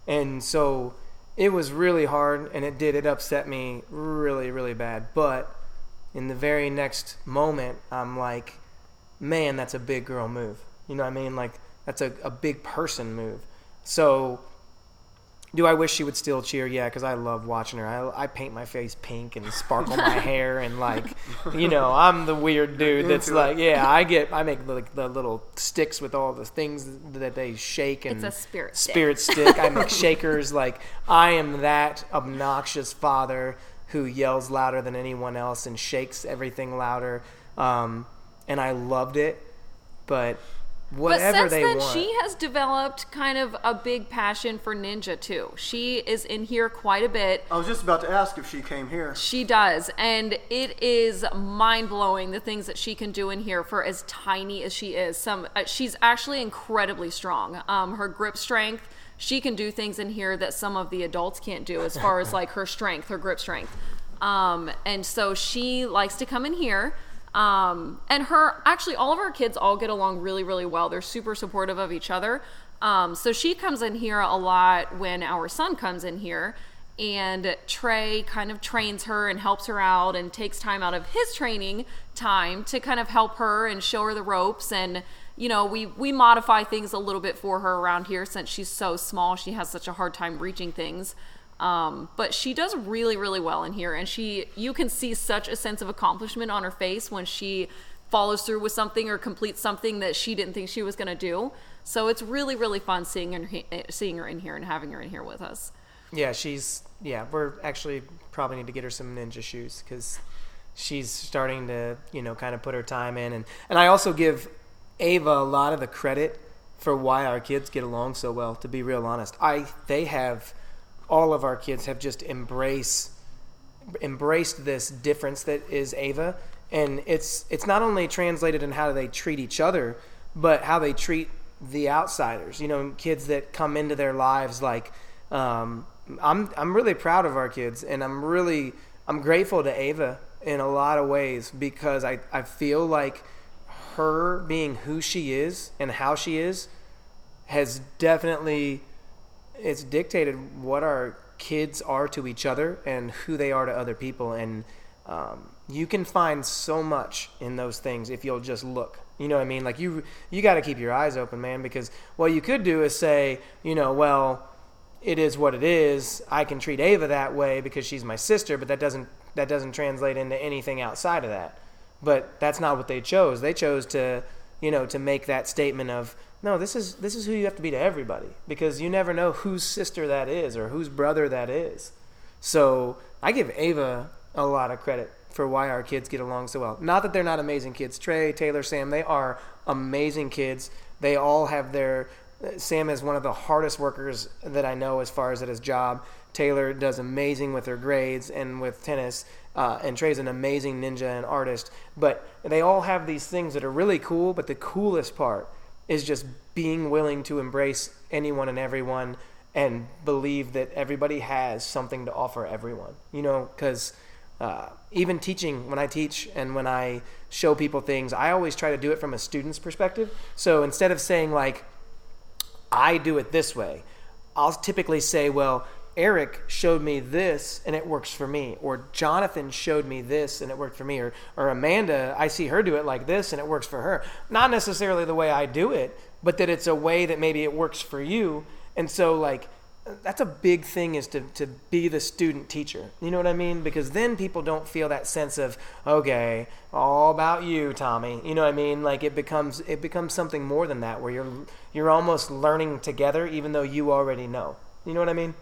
And so it was really hard, and it upset me really, really bad. But in the very next moment, I'm like, man, that's a big girl move. You know what I mean? Like, that's a big person move. So do I wish she would still cheer? Yeah, because I love watching her. I paint my face pink and sparkle my hair, and, like, you know, I'm the weird dude that's like, yeah, I make like the little sticks with all the things that they shake, and it's a spirit stick. I make shakers. Like, I am that obnoxious father who yells louder than anyone else and shakes everything louder. And I loved it, but whatever but since they then, want. she has developed kind of a big passion for ninja too. She is in here quite a bit. I was just about to ask if she came here. She does, and it is mind-blowing the things that she can do in here for as tiny as she is. She's actually incredibly strong. Her grip strength, she can do things in here that some of the adults can't do, as far as, like, her strength, her grip strength. And so she likes to come in here. And all of her kids all get along really, really well. They're super supportive of each other. So she comes in here a lot when our son comes in here, and Trey kind of trains her and helps her out and takes time out of his training time to kind of help her and show her the ropes. And, you know, we modify things a little bit for her around here since she's so small. She has such a hard time reaching things. But she does really, really well in here, and you can see such a sense of accomplishment on her face when she follows through with something or completes something that she didn't think she was going to do. So it's really, really fun seeing her in here and having her in here with us. Yeah, we're actually probably need to get her some ninja shoes, because she's starting to, you know, kind of put her time in. And I also give Ava a lot of the credit for why our kids get along so well, to be real honest. All of our kids have just embraced this difference that is Ava, and it's not only translated in how they treat each other, but how they treat the outsiders. You know, kids that come into their lives. Like, I'm really proud of our kids, and I'm grateful to Ava in a lot of ways, because I feel like her being who she is and how she is has definitely. It's dictated what our kids are to each other and who they are to other people. And you can find so much in those things if you'll just look. You know what I mean? Like, you got to keep your eyes open, man, because what you could do is say, you know, well, it is what it is. I can treat Ava that way because she's my sister, but that doesn't translate into anything outside of that. But that's not what they chose. They chose to, you know, to make that statement of, no, this is who you have to be to everybody, because you never know whose sister that is or whose brother that is. So I give Ava a lot of credit for why our kids get along so well. Not that they're not amazing kids. Trey, Taylor, Sam, they are amazing kids. They all have Sam is one of the hardest workers that I know as far as at his job. Taylor does amazing with her grades and with tennis, and Trey's an amazing ninja and artist. But they all have these things that are really cool, but the coolest part is just being willing to embrace anyone and everyone and believe that everybody has something to offer everyone. Because even teaching, when I teach and when I show people things, I always try to do it from a student's perspective. So instead of saying like, I do it this way, I'll typically say, well, Eric showed me this and it works for me, or Jonathan showed me this and it worked for me, or Amanda, I see her do it like this and it works for her. Not necessarily the way I do it, but that it's a way that maybe it works for you. And so like, that's a big thing, is to be the student teacher. You know what I mean? Because then people don't feel that sense of, okay, all about you, Tommy. You know what I mean? Like it becomes something more than that, where you're almost learning together, even though you already know. You know what I mean?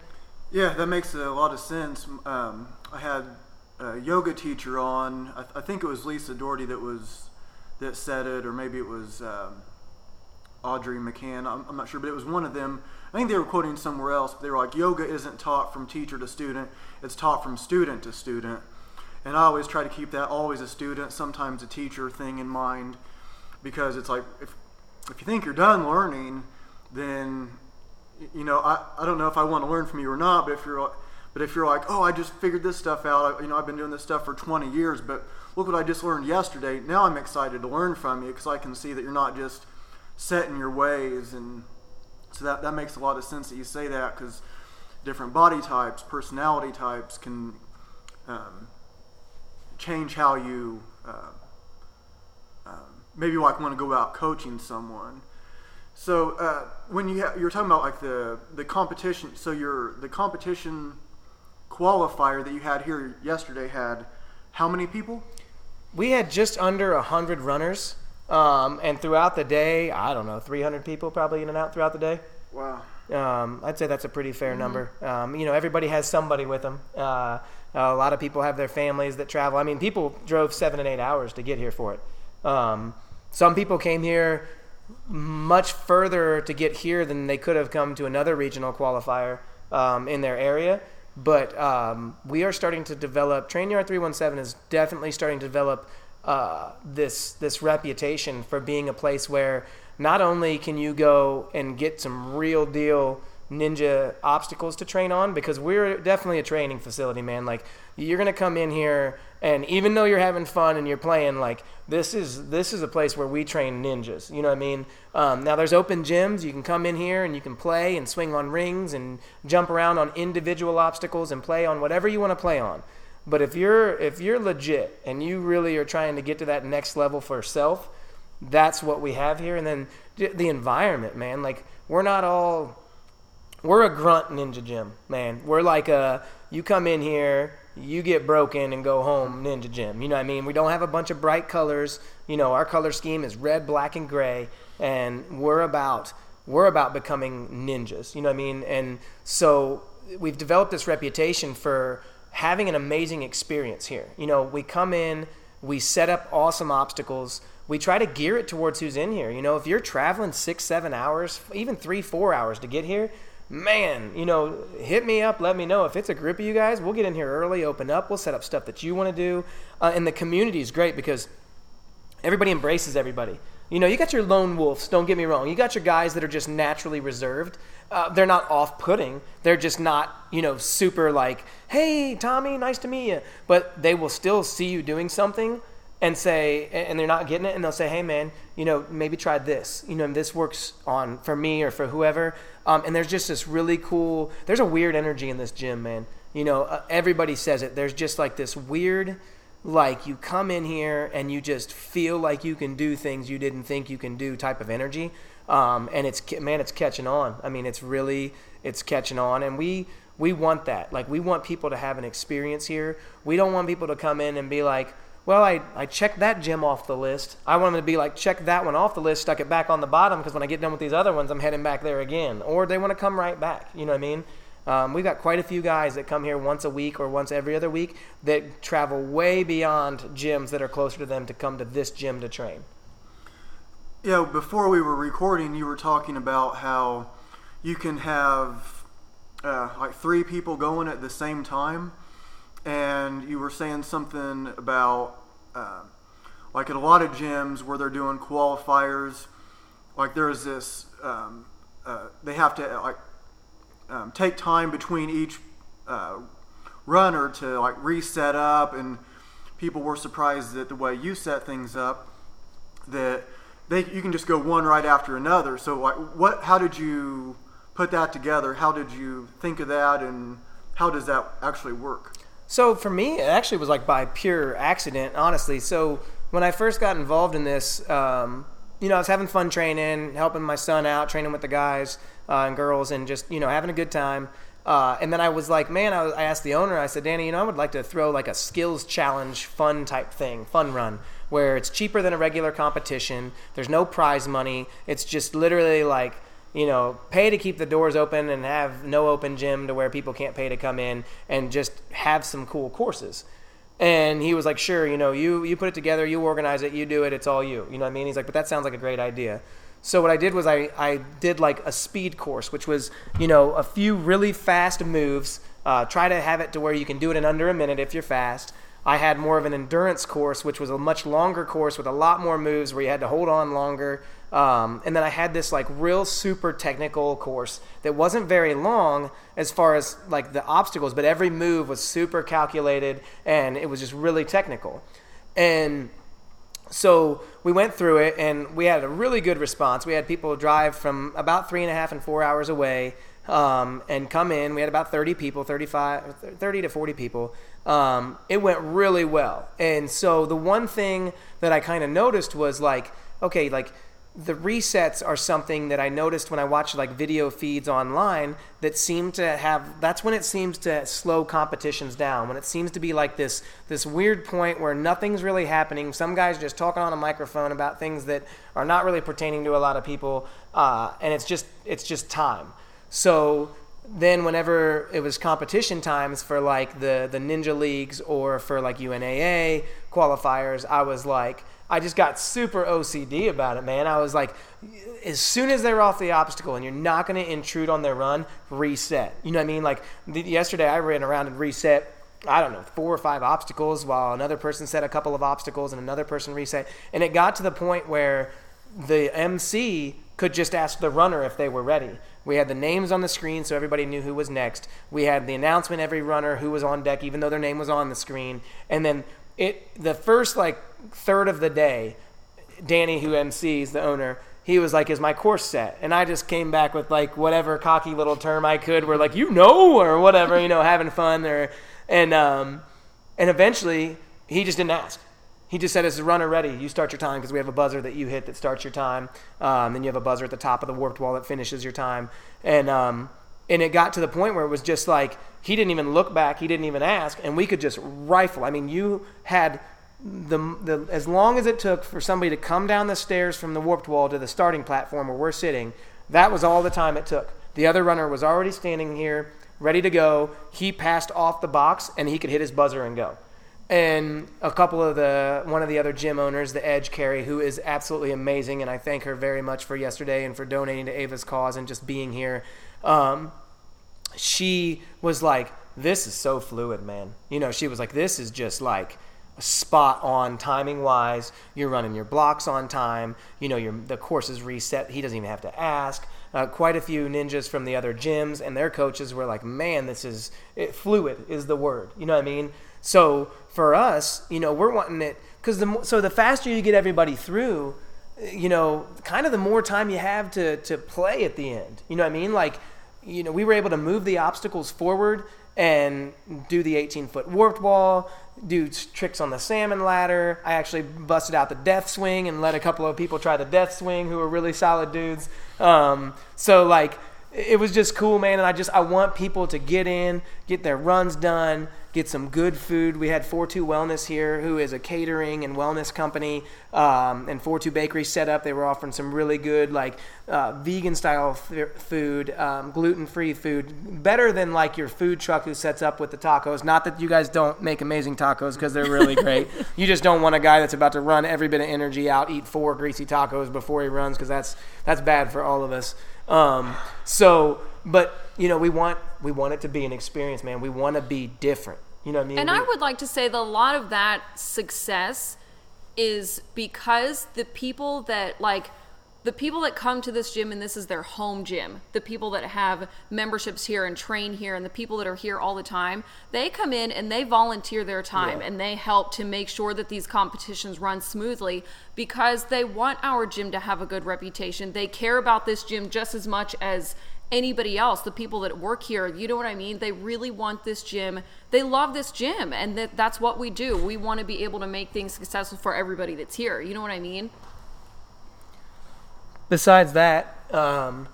Yeah, that makes a lot of sense. I had a yoga teacher on. I think it was Lisa Doherty that said it, or maybe it was Audrey McCann. I'm not sure, but it was one of them. I think they were quoting somewhere else, but they were like, yoga isn't taught from teacher to student, it's taught from student to student. And I always try to keep that always a student, sometimes a teacher thing in mind, because it's like, if you think you're done learning, then, I don't know if I want to learn from you or not, but if you're like, oh, I just figured this stuff out, I've been doing this stuff for 20 years, but look what I just learned yesterday, now I'm excited to learn from you, because I can see that you're not just set in your ways. And so that makes a lot of sense that you say that, because different body types, personality types can change how you maybe like want to go out coaching someone. So when you're talking about like the competition, so the competition qualifier that you had here yesterday had how many people? We had just under 100 runners. And throughout the day, I don't know, 300 people probably in and out throughout the day. Wow. I'd say that's a pretty fair number. Everybody has somebody with them. A lot of people have their families that travel. I mean, people drove 7 and 8 hours to get here for it. Some people came here much further to get here than they could have come to another regional qualifier in their area. But we are starting to develop, Train Yard 317 is definitely starting to develop this reputation for being a place where not only can you go and get some real deal ninja obstacles to train on, because we're definitely a training facility, man. Like, you're going to come in here, and even though you're having fun and you're playing, like, this is a place where we train ninjas. You know what I mean? Now there's open gyms. You can come in here and you can play and swing on rings and jump around on individual obstacles and play on whatever you want to play on. But if you're legit and you really are trying to get to that next level for yourself, that's what we have here. And then the environment, man. Like, we're a grunt ninja gym, man. We're like you come in here, you get broken and go home ninja gym. You know what I mean? We don't have a bunch of bright colors. Our color scheme is red, black, and gray, and we're about becoming ninjas. You know what I mean? And so we've developed this reputation for having an amazing experience here. We come in, we set up awesome obstacles. We try to gear it towards who's in here. If you're traveling 6-7 hours, even 3-4 hours to get here, man, hit me up, let me know. If it's a group of you guys, we'll get in here early, open up, we'll set up stuff that you want to do. And the community is great because everybody embraces everybody. You got your lone wolves, don't get me wrong. You got your guys that are just naturally reserved. They're not off-putting. They're just not, super like, hey, Tommy, nice to meet you. But they will still see you doing something and say, and they're not getting it, and they'll say, hey, man, maybe try this. This works for me or for whoever. And there's just this really cool, there's a weird energy in this gym, man. Everybody says it. There's just like this weird, like, you come in here and you just feel like you can do things you didn't think you can do type of energy. And it's catching on. I mean, it's catching on. And we want that. Like, we want people to have an experience here. We don't want people to come in and be like, well, I checked that gym off the list. I want them to be like, check that one off the list, stuck it back on the bottom, because when I get done with these other ones, I'm heading back there again. Or they want to come right back. You know what I mean? We've got quite a few guys that come here once a week or once every other week that travel way beyond gyms that are closer to them to come to this gym to train. Yeah, before we were recording, you were talking about how you can have like 3 people going at the same time, and you were saying something about like at a lot of gyms where they're doing qualifiers, like there's this they have to take time between each runner to like reset up, and people were surprised that the way you set things up, that you can just go one right after another. So like how did you put that together? How did you think of that, and how does that actually work? So for me, it actually was like by pure accident, honestly. So when I first got involved in this, I was having fun training, helping my son out, training with the guys and girls, and just, having a good time. And then I was like, I asked the owner, I said, Danny, I would like to throw like a skills challenge fun type thing, fun run, where it's cheaper than a regular competition. There's no prize money. It's just literally like, pay to keep the doors open and have no open gym to where people can't pay to come in, and just have some cool courses. And he was like, sure, you put it together, you organize it, you do it, it's all you. You know what I mean? He's like, but that sounds like a great idea. So what I did was I did like a speed course, which was, a few really fast moves. Try to have it to where you can do it in under a minute if you're fast. I had more of an endurance course, which was a much longer course with a lot more moves where you had to hold on longer. And then I had this like real super technical course that wasn't very long as far as like the obstacles, but every move was super calculated, and it was just really technical. And so we went through it, and we had a really good response. We had people drive from about 3.5 and 4 hours away and come in. We had about 30 people, 30 to 40 people. It went really well. And so the one thing that I kind of noticed was like, okay, like the resets are something that I noticed when I watched like video feeds online that seem to have, that's when it seems to slow competitions down, when it seems to be like this weird point where nothing's really happening. Some guys just talking on a microphone about things that are not really pertaining to a lot of people, and it's just time. So then whenever it was competition times for like the Ninja Leagues or for like UNAA qualifiers, I was like, I just got super OCD about it, man. I was like, as soon as they're off the obstacle and you're not going to intrude on their run, reset. You know what I mean? Like yesterday I ran around and reset, 4 or 5 obstacles while another person set a couple of obstacles and another person reset. And it got to the point where the MC could just ask the runner if they were ready. We had the names on the screen so everybody knew who was next. We had the announcement, every runner who was on deck, even though their name was on the screen. And then the first like third of the day, Danny, who MCs, the owner, he was like, is my course set? And I just came back with like whatever cocky little term I could, where like, or whatever, having fun, and eventually he just didn't ask. He just said, is the runner ready? You start your time, because we have a buzzer that you hit that starts your time. Then you have a buzzer at the top of the warped wall that finishes your time. And it got to the point where it was just like, he didn't even look back, he didn't even ask, and we could just rifle. I mean, you had the as long as it took for somebody to come down the stairs from the warped wall to the starting platform where we're sitting, that was all the time it took. The other runner was already standing here, ready to go. He passed off the box, and he could hit his buzzer and go. And one of the other gym owners, the Edge Carrie, who is absolutely amazing, and I thank her very much for yesterday and for donating to Ava's cause and just being here. She was like, this is so fluid, man. She was like, this is just like spot on timing wise. You're running your blocks on time. The course is reset. He doesn't even have to ask. Quite a few ninjas from the other gyms and their coaches were like, man, fluid is the word. You know what I mean? So for us, we're wanting it, because the faster you get everybody through, kind of the more time you have to play at the end. You know what I mean? Like, we were able to move the obstacles forward and do the 18-foot warped wall, do tricks on the salmon ladder. I actually busted out the death swing and let a couple of people try the death swing who were really solid dudes. So like, it was just cool, man. And I want people to get in, get their runs done, get some good food. We had 42 Wellness here, who is a catering and wellness company, and 42 Bakery set up. They were offering some really good, like, vegan-style food, gluten-free food, better than, like, your food truck who sets up with the tacos. Not that you guys don't make amazing tacos, because they're really great. You just don't want a guy that's about to run every bit of energy out, eat 4 greasy tacos before he runs, because that's bad for all of us. So but we want it to be an experience, man. We want to be different. You know what I mean? And I would like to say that a lot of that success is because the people that come to this gym and this is their home gym, the people that have memberships here and train here and the people that are here all the time, they come in and they volunteer their time and they help to make sure that these competitions run smoothly because they want our gym to have a good reputation. They care about this gym just as much as anybody else, the people that work here. You know what I mean? They really want this gym. They love this gym, and that's what we do. We want to be able to make things successful for everybody that's here. You know what I mean? Besides that, a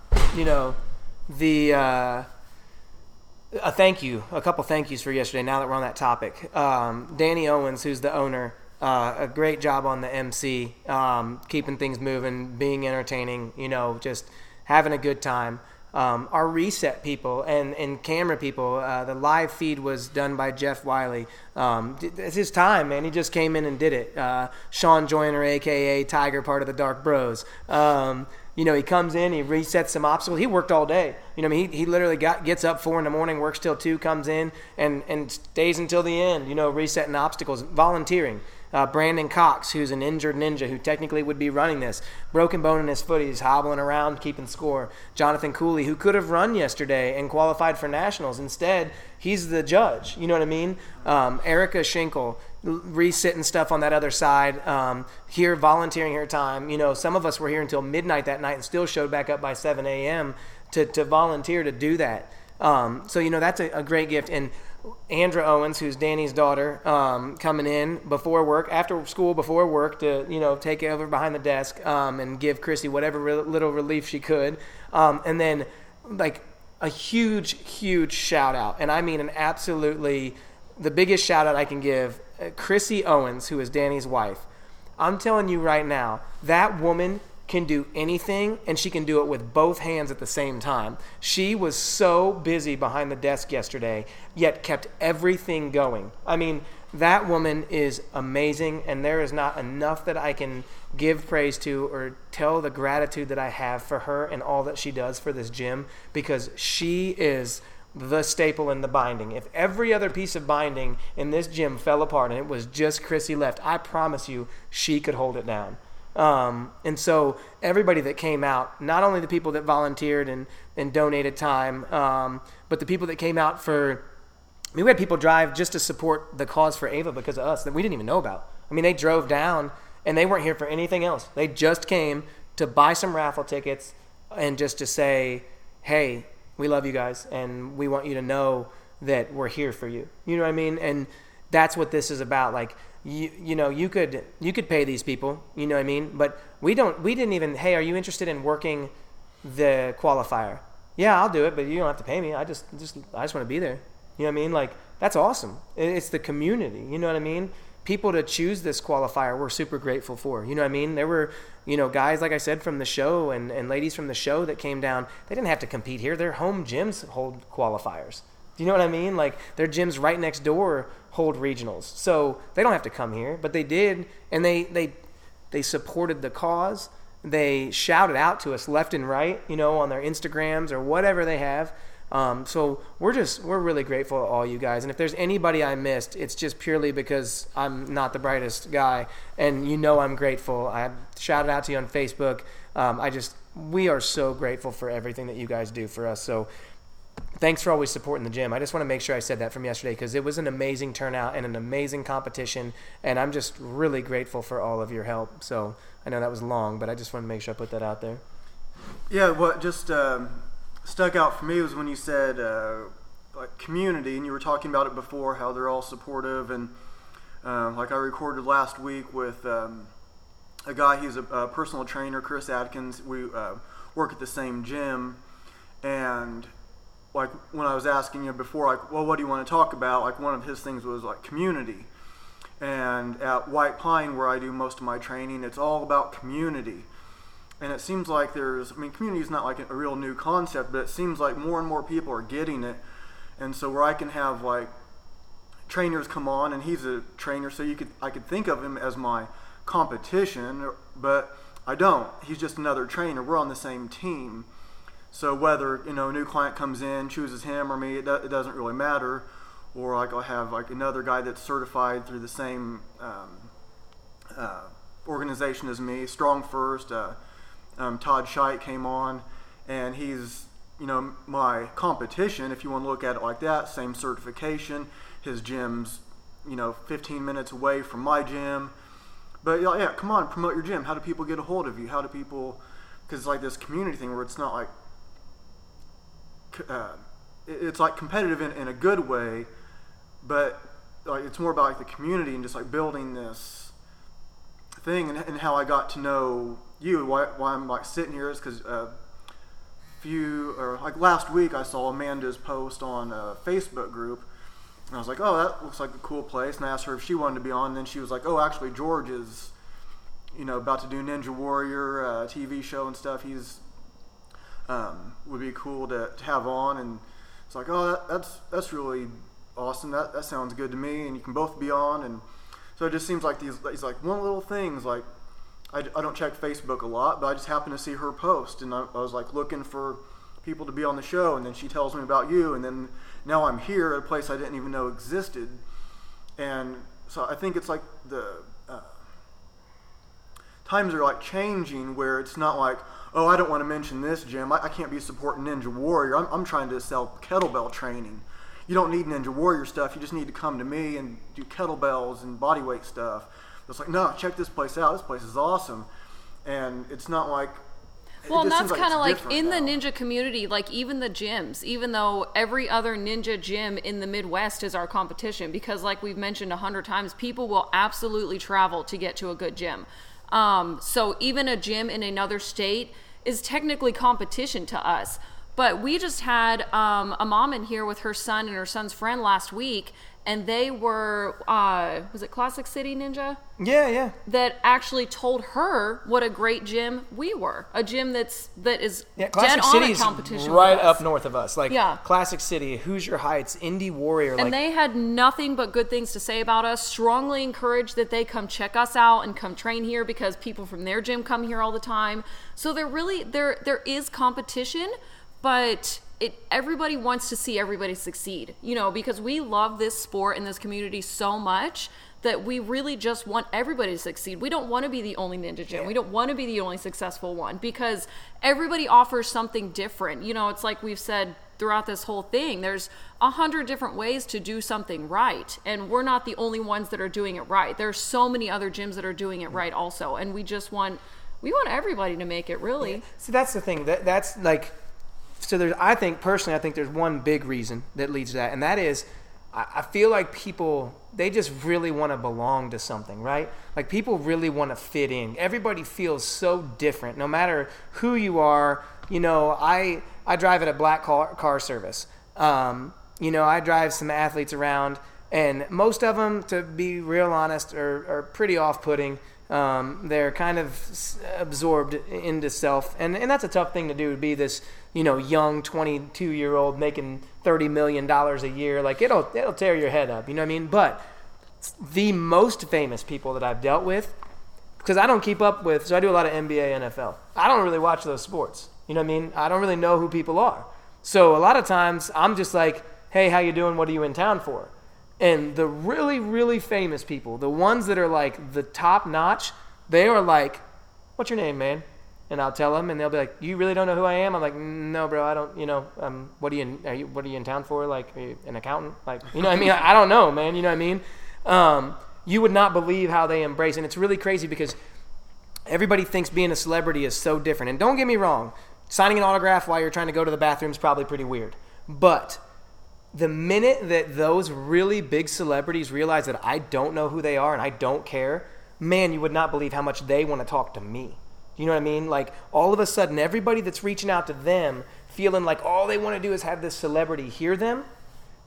couple thank yous for yesterday. Now that we're on that topic, Danny Owens, who's the owner, a great job on the MC, keeping things moving, being entertaining. Just having a good time. Our reset people and camera people, the live feed was done by Jeff Wiley. It's his time, man. He just came in and did it. Sean Joyner, a.k.a. Tiger, part of the Dark Bros. He comes in, he resets some obstacles. He worked all day. He literally gets up 4 a.m, works till 2, comes in and stays until the end, resetting obstacles, volunteering. Brandon Cox, who's an injured ninja who technically would be running this. Broken bone in his foot. He's hobbling around, keeping score. Jonathan Cooley, who could have run yesterday and qualified for nationals. Instead, he's the judge. You know what I mean? Erica Schenkel, resitting stuff on that other side. Here, volunteering her time. Some of us were here until midnight that night and still showed back up by 7 a.m. to volunteer to do that. That's a great gift. And Andra Owens, who's Danny's daughter, coming in before work, after school, before work to, take over behind the desk and give Chrissy whatever little relief she could. And then, a huge, huge shout out. And I mean the biggest shout out I can give, Chrissy Owens, who is Danny's wife. I'm telling you right now, that woman can do anything, and she can do it with both hands at the same time. She was so busy behind the desk yesterday, yet kept everything going. I mean, that woman is amazing, and there is not enough that I can give praise to or tell the gratitude that I have for her and all that she does for this gym, because she is the staple in the binding. If every other piece of binding in this gym fell apart and it was just Chrissy left, I promise you she could hold it down. And so everybody that came out, not only the people that volunteered and donated time, but the people that came out we had people drive just to support the cause for Ava because of us that we didn't even know about. I mean, they drove down and they weren't here for anything else. They just came to buy some raffle tickets and just to say, hey, we love you guys and we want you to know that we're here for you. You know what I mean? And that's what this is about. You could pay these people, you know what I mean? But we didn't even, hey, are you interested in working the qualifier? Yeah, I'll do it, but you don't have to pay me. I just want to be there. You know what I mean? That's awesome. It's the community, you know what I mean? People to choose this qualifier we're super grateful for. You know what I mean? There were, guys, like I said, from the show and ladies from the show that came down. They didn't have to compete here. Their home gyms hold qualifiers. Do you know what I mean? Their gyms right next door hold regionals. So they don't have to come here, but they did, and they supported the cause. They shouted out to us left and right, on their Instagrams or whatever they have. So we're really grateful to all you guys. And if there's anybody I missed, it's just purely because I'm not the brightest guy, and I'm grateful. I shouted out to you on Facebook. We are so grateful for everything that you guys do for us. So thanks for always supporting the gym. I just want to make sure I said that from yesterday because it was an amazing turnout and an amazing competition, and I'm just really grateful for all of your help. So I know that was long, but I just want to make sure I put that out there. Yeah, what just stuck out for me was when you said community, and you were talking about it before, how they're all supportive, and I recorded last week with a guy, he's a personal trainer, Chris Adkins. We work at the same gym, and when I was asking you before, what do you want to talk about? One of his things was community. And at White Pine, where I do most of my training, it's all about community. And it seems like community is not a real new concept, but it seems like more and more people are getting it. And so where I can have trainers come on, and he's a trainer, so I could think of him as my competition, but I don't. He's just another trainer. We're on the same team. So whether, a new client comes in, chooses him or me, it doesn't really matter. Or like I'll have like another guy that's certified through the same organization as me, Strong First. Todd Scheidt came on, and he's, my competition, if you want to look at it like that, same certification. His gym's, 15 minutes away from my gym. But yeah, come on, promote your gym. How do people get a hold of you? How do people, because it's like this community thing where it's not like, it's like competitive in a good way, but like it's more about like the community and just like building this thing. And how I got to know you, why I'm like sitting here is because like last week I saw Amanda's post on a Facebook group, and I was like, oh, that looks like a cool place. And I asked her if she wanted to be on, and then she was like, oh, actually George is, about to do Ninja Warrior TV show and stuff. He's would be cool to have on. And it's like, oh, that's really awesome. That sounds good to me, and you can both be on. And so it just seems like these like one little things. Like I don't check Facebook a lot, but I just happened to see her post, and I was like looking for people to be on the show, and then she tells me about you, and then now I'm here at a place I didn't even know existed. And so I think it's like the times are like changing, where it's not like, oh, I don't want to mention this gym. I can't be supporting Ninja Warrior. I'm trying to sell kettlebell training. You don't need Ninja Warrior stuff. You just need to come to me and do kettlebells and bodyweight stuff. It's like, no, check this place out. This place is awesome. And it's not like... Well, and that's kind of like in the ninja community, like even the gyms, even though every other ninja gym in the Midwest is our competition, because like we've mentioned 100 times, people will absolutely travel to get to a good gym. So even a gym in another state is technically competition to us. But we just had a mom in here with her son and her son's friend last week, and they were, was it Classic City Ninja? Yeah. That actually told her what a great gym we were. A gym that is dead Classic on City's a competition right with up us. north of us. Like Classic City, Hoosier Heights, Indy Warrior. And they had nothing but good things to say about us. Strongly encouraged that they come check us out and come train here, because people from their gym come here all the time. So there is competition, but everybody wants to see everybody succeed, because we love this sport and this community so much that we really just want everybody to succeed. We don't want to be the only ninja gym. Yeah. We don't want to be the only successful one, because everybody offers something different. It's like we've said throughout this whole thing, there's 100 different ways to do something right, and we're not the only ones that are doing it right. There's so many other gyms that are doing it right also, and we want everybody to make it, really. Yeah. See, that's the thing. That's like... So I think there's one big reason that leads to that, and that is I feel like people, they just really want to belong to something, right? Like people really want to fit in. Everybody feels so different, no matter who you are. I drive at a black car service. I drive some athletes around, and most of them, to be real honest, are pretty off-putting. They're kind of absorbed into self, and that's a tough thing to do, to be this young 22-year-old making $30 million a year. Like it'll tear your head up, you know what I mean? But the most famous people that I've dealt with, because I don't keep up with, so I do a lot of NBA, NFL. I don't really watch those sports, you know what I mean? I don't really know who people are. So a lot of times I'm just like, hey, how you doing? What are you in town for? And the really, really famous people, the ones that are like the top notch, they are like, what's your name, man? And I'll tell them, and they'll be like, you really don't know who I am? I'm like, no, bro, I don't, what are you in town for? Like, are you an accountant? Like, you know what I mean? I don't know, man, you know what I mean? You would not believe how they embrace, and it's really crazy because everybody thinks being a celebrity is so different. And don't get me wrong, signing an autograph while you're trying to go to the bathroom is probably pretty weird. But the minute that those really big celebrities realize that I don't know who they are and I don't care, man, you would not believe how much they want to talk to me. You know what I mean? Like, all of a sudden, everybody that's reaching out to them, feeling like all they want to do is have this celebrity hear them,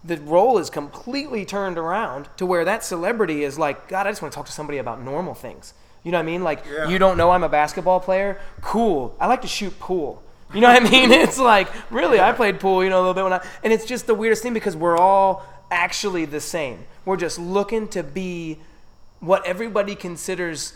the role is completely turned around to where that celebrity is like, God, I just want to talk to somebody about normal things. You know what I mean? Like, You don't know I'm a basketball player? Cool. I like to shoot pool. You know what I mean? It's like, really, I played pool, a little bit and it's just the weirdest thing, because we're all actually the same. We're just looking to be what everybody considers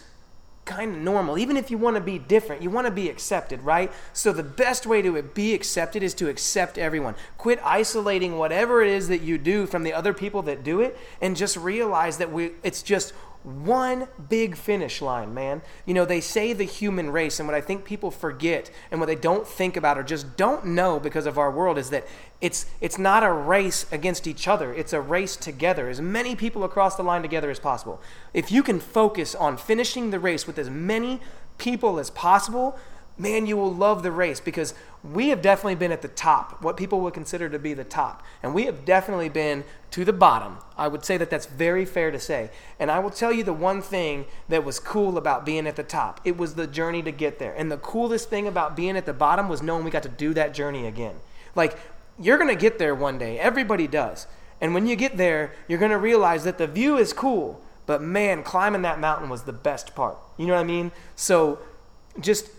kind of normal. Even if you want to be different, you want to be accepted, right? So the best way to be accepted is to accept everyone. Quit isolating whatever it is that you do from the other people that do it, and just realize that it's just one big finish line, man. You know, they say the human race, and what I think people forget and what they don't think about or just don't know because of our world is that it's not a race against each other. It's a race together. As many people across the line together as possible. If you can focus on finishing the race with as many people as possible, man, you will love the race, because we have definitely been at the top, what people would consider to be the top. And we have definitely been to the bottom. I would say that that's very fair to say. And I will tell you the one thing that was cool about being at the top. It was the journey to get there. And the coolest thing about being at the bottom was knowing we got to do that journey again. Like, you're going to get there one day. Everybody does. And when you get there, you're going to realize that the view is cool. But man, climbing that mountain was the best part. You know what I mean? So just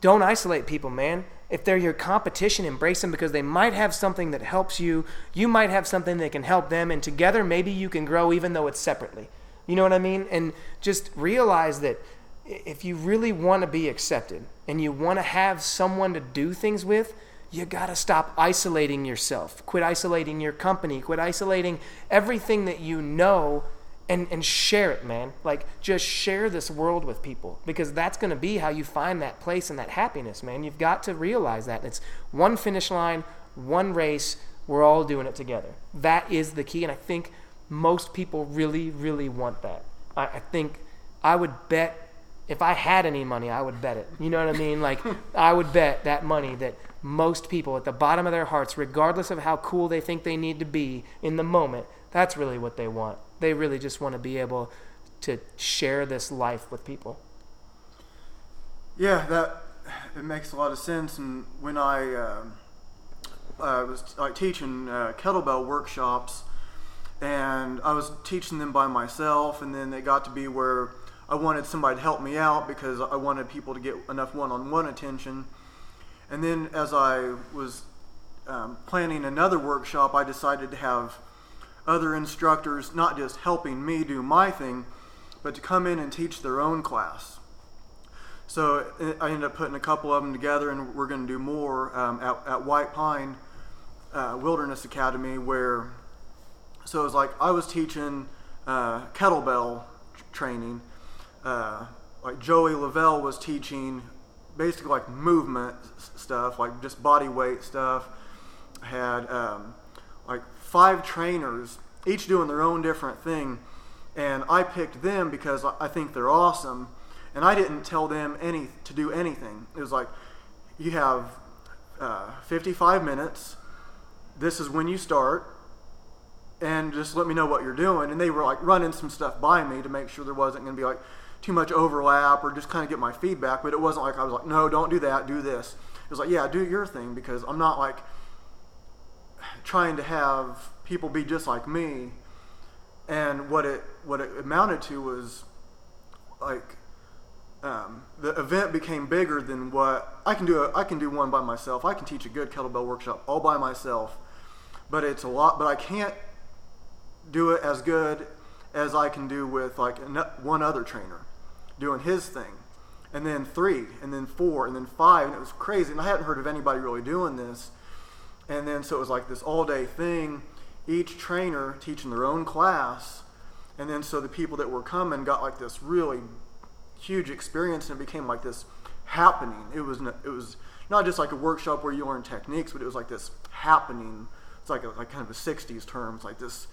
don't isolate people, man. If they're your competition, embrace them, because they might have something that helps you. You might have something that can help them, and together maybe you can grow even though it's separately. You know what I mean? And just realize that if you really want to be accepted and you want to have someone to do things with, you got to stop isolating yourself. Quit isolating your company. Quit isolating everything that you know, and share it, man. Like, just share this world with people, because that's going to be how you find that place and that happiness, man. You've got to realize that. It's one finish line, one race. We're all doing it together. That is the key, and I think most people really, really want that. I think I would bet, if I had any money, I would bet it. You know what I mean? Like, I would bet that money that most people at the bottom of their hearts, regardless of how cool they think they need to be in the moment, that's really what they want. They really just want to be able to share this life with people. Yeah, it makes a lot of sense. And when I was teaching kettlebell workshops, and I was teaching them by myself, and then they got to be where I wanted somebody to help me out because I wanted people to get enough one-on-one attention. And then as I was planning another workshop, I decided to have other instructors not just helping me do my thing, but to come in and teach their own class. So I ended up putting a couple of them together, and we're going to do more at White Pine Wilderness Academy, where, so it was like I was teaching kettlebell training, like Joey Lavelle was teaching basically like movement stuff, like just body weight stuff. I had like 5 trainers, each doing their own different thing, and I picked them because I think they're awesome, and I didn't tell them to do anything. It was like, you have 55 minutes, this is when you start, and just let me know what you're doing. And they were like running some stuff by me to make sure there wasn't going to be like too much overlap, or just kind of get my feedback. But it wasn't like I was like, no, don't do that, do this. It was like, yeah, do your thing, because I'm not like trying to have people be just like me. And what it amounted to was like the event became bigger than what I can do. I can do one by myself. I can teach a good kettlebell workshop all by myself, but it's a lot. But I can't do it as good as I can do with like one other trainer doing his thing, and then 3, and then 4, and then 5, and it was crazy. And I hadn't heard of anybody really doing this. And then so it was like this all-day thing, each trainer teaching their own class, and then so the people that were coming got like this really huge experience, and it became like this happening. It was not just like a workshop where you learn techniques, but it was like this happening. It's like kind of a 60s term. It's like this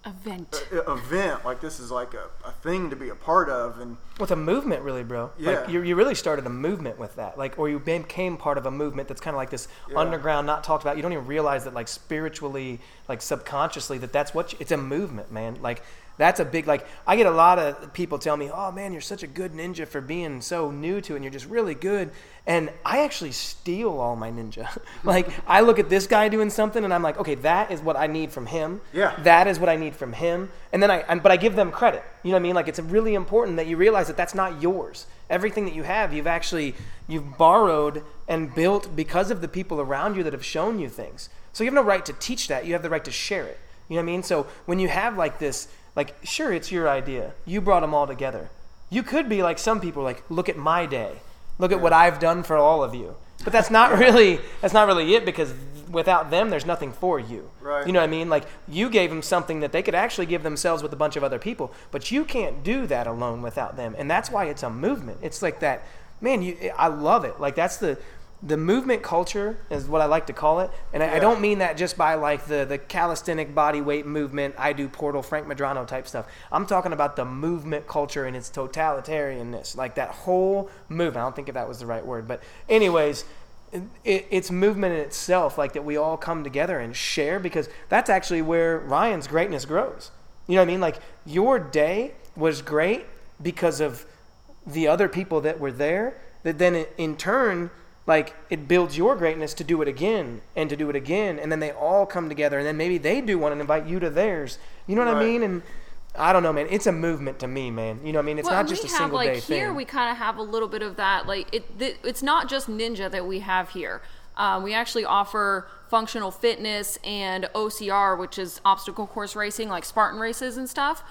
event, like this is like a thing to be a part of. And with a movement, really, bro. Yeah. Like you really started a movement with that, like, or you became part of a movement that's kind of like this underground, not talked about. You don't even realize that, like, spiritually, like subconsciously, that's what it's a movement, man. Like, that's a big, like, I get a lot of people tell me, oh man, you're such a good ninja for being so new to it, and you're just really good. And I actually steal all my ninja. Like, I look at this guy doing something, and I'm like, okay, that is what I need from him. Yeah. That is what I need from him. And then but I give them credit. You know what I mean? Like, it's really important that you realize that that's not yours. Everything that you have, you've borrowed and built because of the people around you that have shown you things. So you have no right to teach that. You have the right to share it. You know what I mean? So when you have like this, like, sure, it's your idea. You brought them all together. You could be like some people, like, look at my day. Look at what I've done for all of you. But that's not really it, because without them, there's nothing for you. Right. You know what I mean? Like, you gave them something that they could actually give themselves with a bunch of other people, but you can't do that alone without them. And that's why it's a movement. It's like that, man, I love it. Like, that's the movement culture is what I like to call it. And I don't mean that just by like the calisthenic body weight movement, I do Portal, Frank Madrano type stuff. I'm talking about the movement culture and its totalitarianness, like that whole movement. I don't think if that was the right word, but anyways, it's movement in itself, like that we all come together and share, because that's actually where Ryan's greatness grows. You know what I mean? Like, your day was great because of the other people that were there, that then in turn, like, it builds your greatness to do it again and to do it again, and then they all come together, and then maybe they do one and invite you to theirs. You know what I mean? And I don't know, man. It's a movement to me, man. You know what I mean? It's not just a single day thing. Here we kind of have a little bit of that. Like, it's not just ninja that we have here. We actually offer functional fitness and OCR, which is obstacle course racing, like Spartan races and stuff.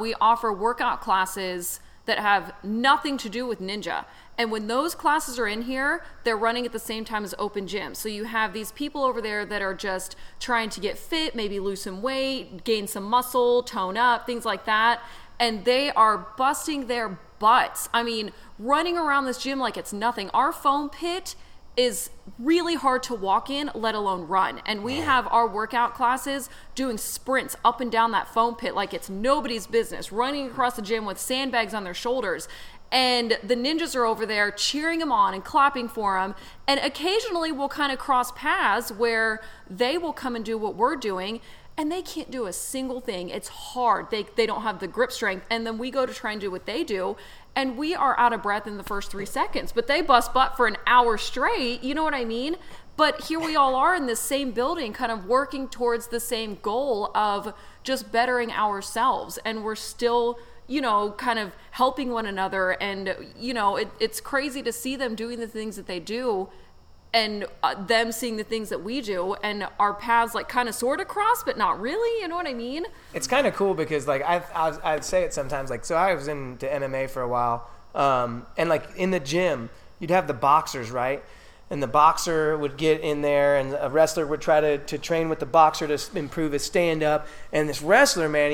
We offer workout classes that have nothing to do with ninja. And when those classes are in here, they're running at the same time as open gym. So you have these people over there that are just trying to get fit, maybe lose some weight, gain some muscle, tone up, things like that. And they are busting their butts. I mean, running around this gym like it's nothing. Our foam pit is really hard to walk in, let alone run. And we have our workout classes doing sprints up and down that foam pit like it's nobody's business, running across the gym with sandbags on their shoulders. And the ninjas are over there cheering them on and clapping for them. And occasionally we'll kind of cross paths where they will come and do what we're doing, and they can't do a single thing. It's hard. They don't have the grip strength. And then we go to try and do what they do, and we are out of breath in the first 3 seconds. But they bust butt for an hour straight. You know what I mean? But here we all are in this same building, kind of working towards the same goal of just bettering ourselves. And we're still, you know, kind of helping one another. And, you know, it's crazy to see them doing the things that they do, and them seeing the things that we do, and our paths like kind of sort of cross, but not really. You know what I mean? It's kind of cool because, like, I'd say it sometimes, like, so I was into MMA for a while, and like in the gym, you'd have the boxers, right? And the boxer would get in there, and a wrestler would try to train with the boxer to improve his stand-up. And this wrestler, man,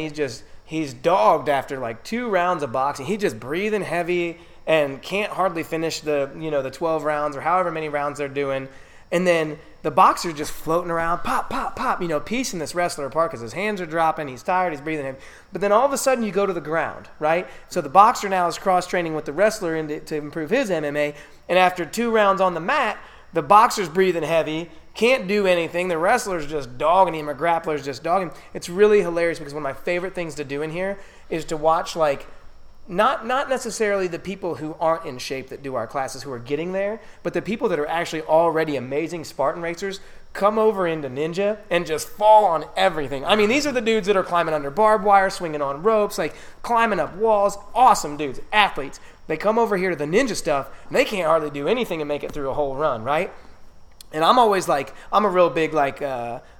he's dogged after like 2 rounds of boxing. He's just breathing heavy and can't hardly finish the 12 rounds or however many rounds they're doing. And then the boxer's just floating around, pop, pop, pop, piecing this wrestler apart because his hands are dropping, he's tired, he's breathing heavy. But then all of a sudden you go to the ground, right? So the boxer now is cross-training with the wrestler to improve his MMA. And after 2 rounds on the mat, the boxer's breathing heavy, can't do anything. The wrestler's just dogging him, or grappler's just dogging him. It's really hilarious because one of my favorite things to do in here is to watch, like, not necessarily the people who aren't in shape that do our classes who are getting there, but the people that are actually already amazing Spartan racers come over into Ninja and just fall on everything. I mean, these are the dudes that are climbing under barbed wire, swinging on ropes, like climbing up walls. Awesome dudes, athletes. They come over here to the Ninja stuff, and they can't hardly do anything and make it through a whole run, right? And I'm always like, I'm a real big, like,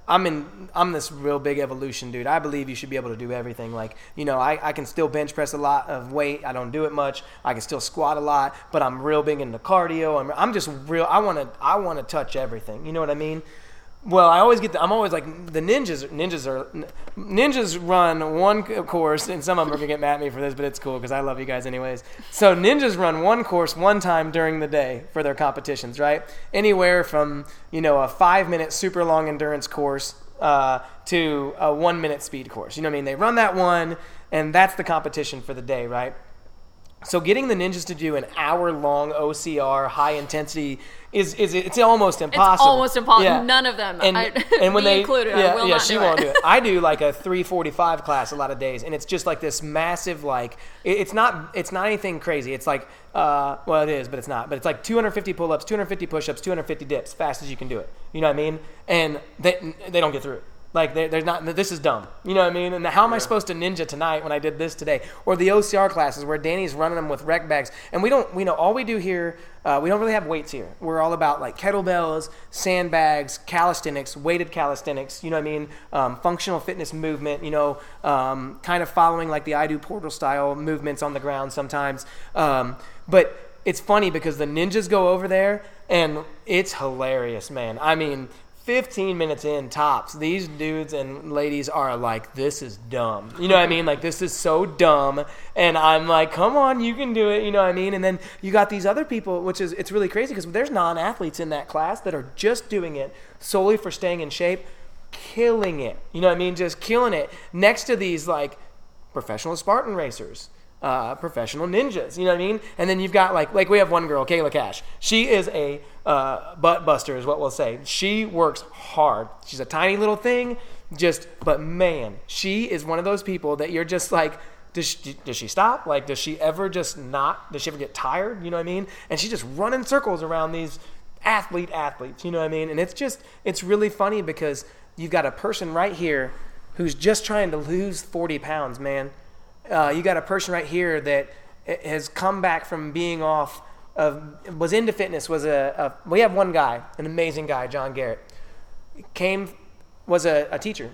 I'm this real big evolution dude. I believe you should be able to do everything. Like, I can still bench press a lot of weight. I don't do it much. I can still squat a lot, but I'm real big into cardio. I'm just real. I want to touch everything. You know what I mean? Well, I'm always like, the ninjas run one course, and some of them are going to get mad at me for this, but it's cool because I love you guys anyways. So ninjas run one course one time during the day for their competitions, right? Anywhere from, a 5-minute super long endurance course to a 1-minute speed course. You know what I mean? They run that one, and that's the competition for the day, right? So getting the ninjas to do an hour-long OCR, high-intensity, it's almost impossible. It's almost impossible. Yeah. None of them. And when they included, I will not she do won't it. do it. I do like a 3:45 class a lot of days, and it's just like this massive, like, it's not anything crazy. It's like, well, it is, but it's not. But it's like 250 pull-ups, 250 push-ups, 250 dips, fast as you can do it. You know what I mean? And they don't get through it. Like, there's not, this is dumb. You know what I mean? And how am I supposed to ninja tonight when I did this today? Or the OCR classes where Danny's running them with rec bags. And we know, all we do here, we don't really have weights here. We're all about like kettlebells, sandbags, calisthenics, weighted calisthenics, you know what I mean? Functional fitness movement, kind of following like the I Do Portal style movements on the ground sometimes. But it's funny because the ninjas go over there and it's hilarious, man. I mean, 15 minutes in tops, these dudes and ladies are like, this is dumb. You know what I mean? Like, this is so dumb. And I'm like, come on, you can do it. You know what I mean? And then you got these other people, it's really crazy because there's non-athletes in that class that are just doing it solely for staying in shape, killing it. You know what I mean? Just killing it next to these like professional Spartan racers. Professional ninjas, you know what I mean? And then you've got like we have one girl, Kayla Cash. She is a butt buster is what we'll say. She works hard. She's a tiny little thing, but man, she is one of those people that you're just like, does she stop? Like, does she ever get tired? You know what I mean? And she's just running circles around these athletes, you know what I mean? And it's really funny because you've got a person right here who's just trying to lose 40 pounds, man. You got a person right here that has come back from being was into fitness. We have one guy, an amazing guy, John Garrett. Was a teacher,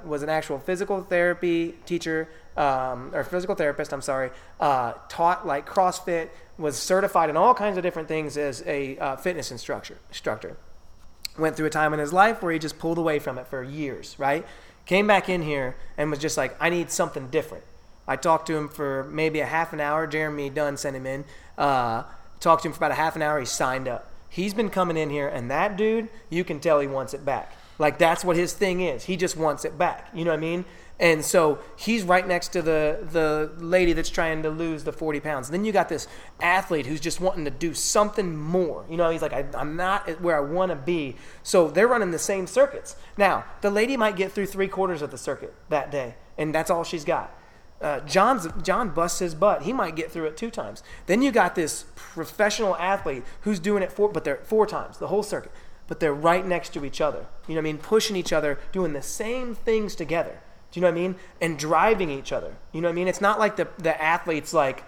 was an actual physical therapy teacher, or physical therapist, I'm sorry, taught like CrossFit, was certified in all kinds of different things as a fitness instructor. Went through a time in his life where he just pulled away from it for years, right? Came back in here and was just like, I need something different. I talked to him for maybe a half an hour. Jeremy Dunn sent him in. Talked to him for about a half an hour. He signed up. He's been coming in here, and that dude, you can tell he wants it back. Like, that's what his thing is. He just wants it back. You know what I mean? And so he's right next to the lady that's trying to lose the 40 pounds. Then you got this athlete who's just wanting to do something more. You know, he's like, I'm not where I want to be. So they're running the same circuits. Now, the lady might get through 3/4 of the circuit that day, and that's all she's got. John busts his butt. He might get through it 2 times. Then you got this professional athlete who's doing it 4 times, the whole circuit. But they're right next to each other. You know what I mean? Pushing each other, doing the same things together. Do you know what I mean? And driving each other. You know what I mean? It's not like the athlete's like,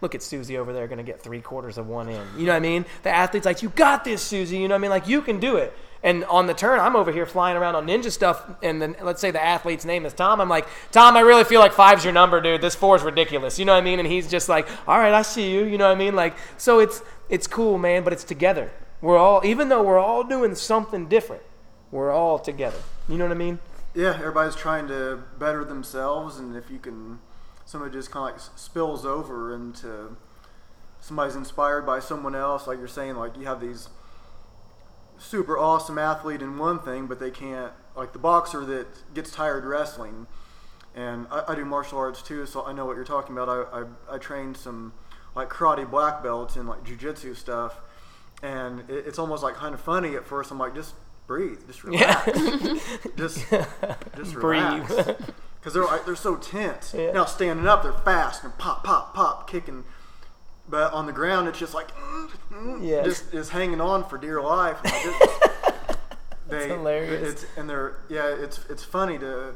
look at Susie over there going to get 3/4 of one in. You know what I mean? The athlete's like, you got this, Susie. You know what I mean? Like, you can do it. And on the turn, I'm over here flying around on ninja stuff, and then let's say the athlete's name is Tom. I'm like, Tom, I really feel like 5's your number, dude. This 4 is ridiculous. You know what I mean? And he's just like, all right, I see you. You know what I mean? Like, so it's cool, man, but it's together. Even though we're all doing something different, we're all together. You know what I mean? Yeah, everybody's trying to better themselves, and if somebody just kind of like spills over into somebody's inspired by someone else, like you're saying, like you have these super awesome athlete in one thing, but they can't, like the boxer that gets tired wrestling. And I do martial arts too, so I know what you're talking about. I trained some like karate black belts and like jiu-jitsu stuff, and it's almost like kind of funny at first. I'm like, just breathe, just relax, just relax, because they're so tense. Yeah. Now standing up, they're fast and pop, pop, pop, kicking. But on the ground, it's just like, just hanging on for dear life. It's hilarious. It's funny to,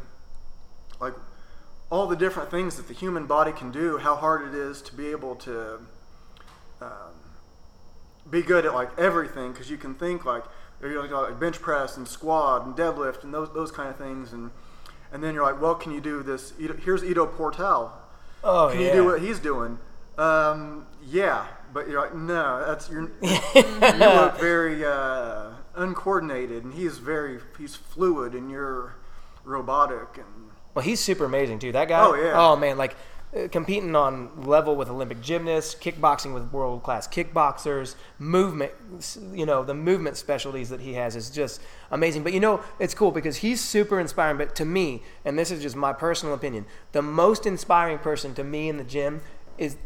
like, all the different things that the human body can do, how hard it is to be able to be good at, like, everything. Because you can think, like, you're like bench press and squat and deadlift and those kind of things. And then you're like, well, can you do this? Here's Ido Portal. Can you do what he's doing? Yeah, but you're like, no, you look very uncoordinated, and he's fluid, and you're robotic. And well, he's super amazing too. That guy. Oh yeah. Oh man, like competing on level with Olympic gymnasts, kickboxing with world class kickboxers, movement. You know, the movement specialties that he has is just amazing. But you know, it's cool because he's super inspiring. But to me, and this is just my personal opinion, the most inspiring person to me in the gym is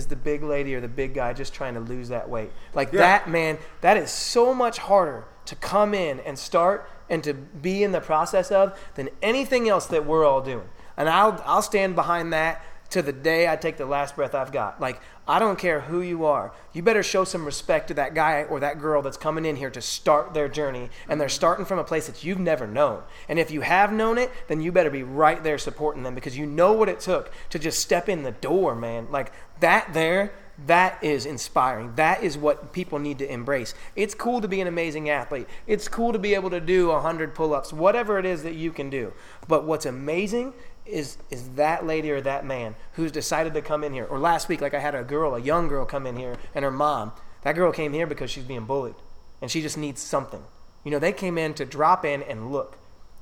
the big lady or the big guy just trying to lose that weight. Like that, man, that is so much harder to come in and start and to be in the process of than anything else that we're all doing. And I'll stand behind that to the day I take the last breath I've got. Like, I don't care who you are. You better show some respect to that guy or that girl that's coming in here to start their journey, and they're starting from a place that you've never known. And if you have known it, then you better be right there supporting them, because you know what it took to just step in the door, man. Like, that is inspiring. That is what people need to embrace. It's cool to be an amazing athlete. It's cool to be able to do 100 pull-ups, whatever it is that you can do. But what's amazing is that lady or that man who's decided to come in here. Or last week, like, I had a young girl come in here, and her mom. That girl came here because she's being bullied, and she just needs something. You know, they came in to drop in and look.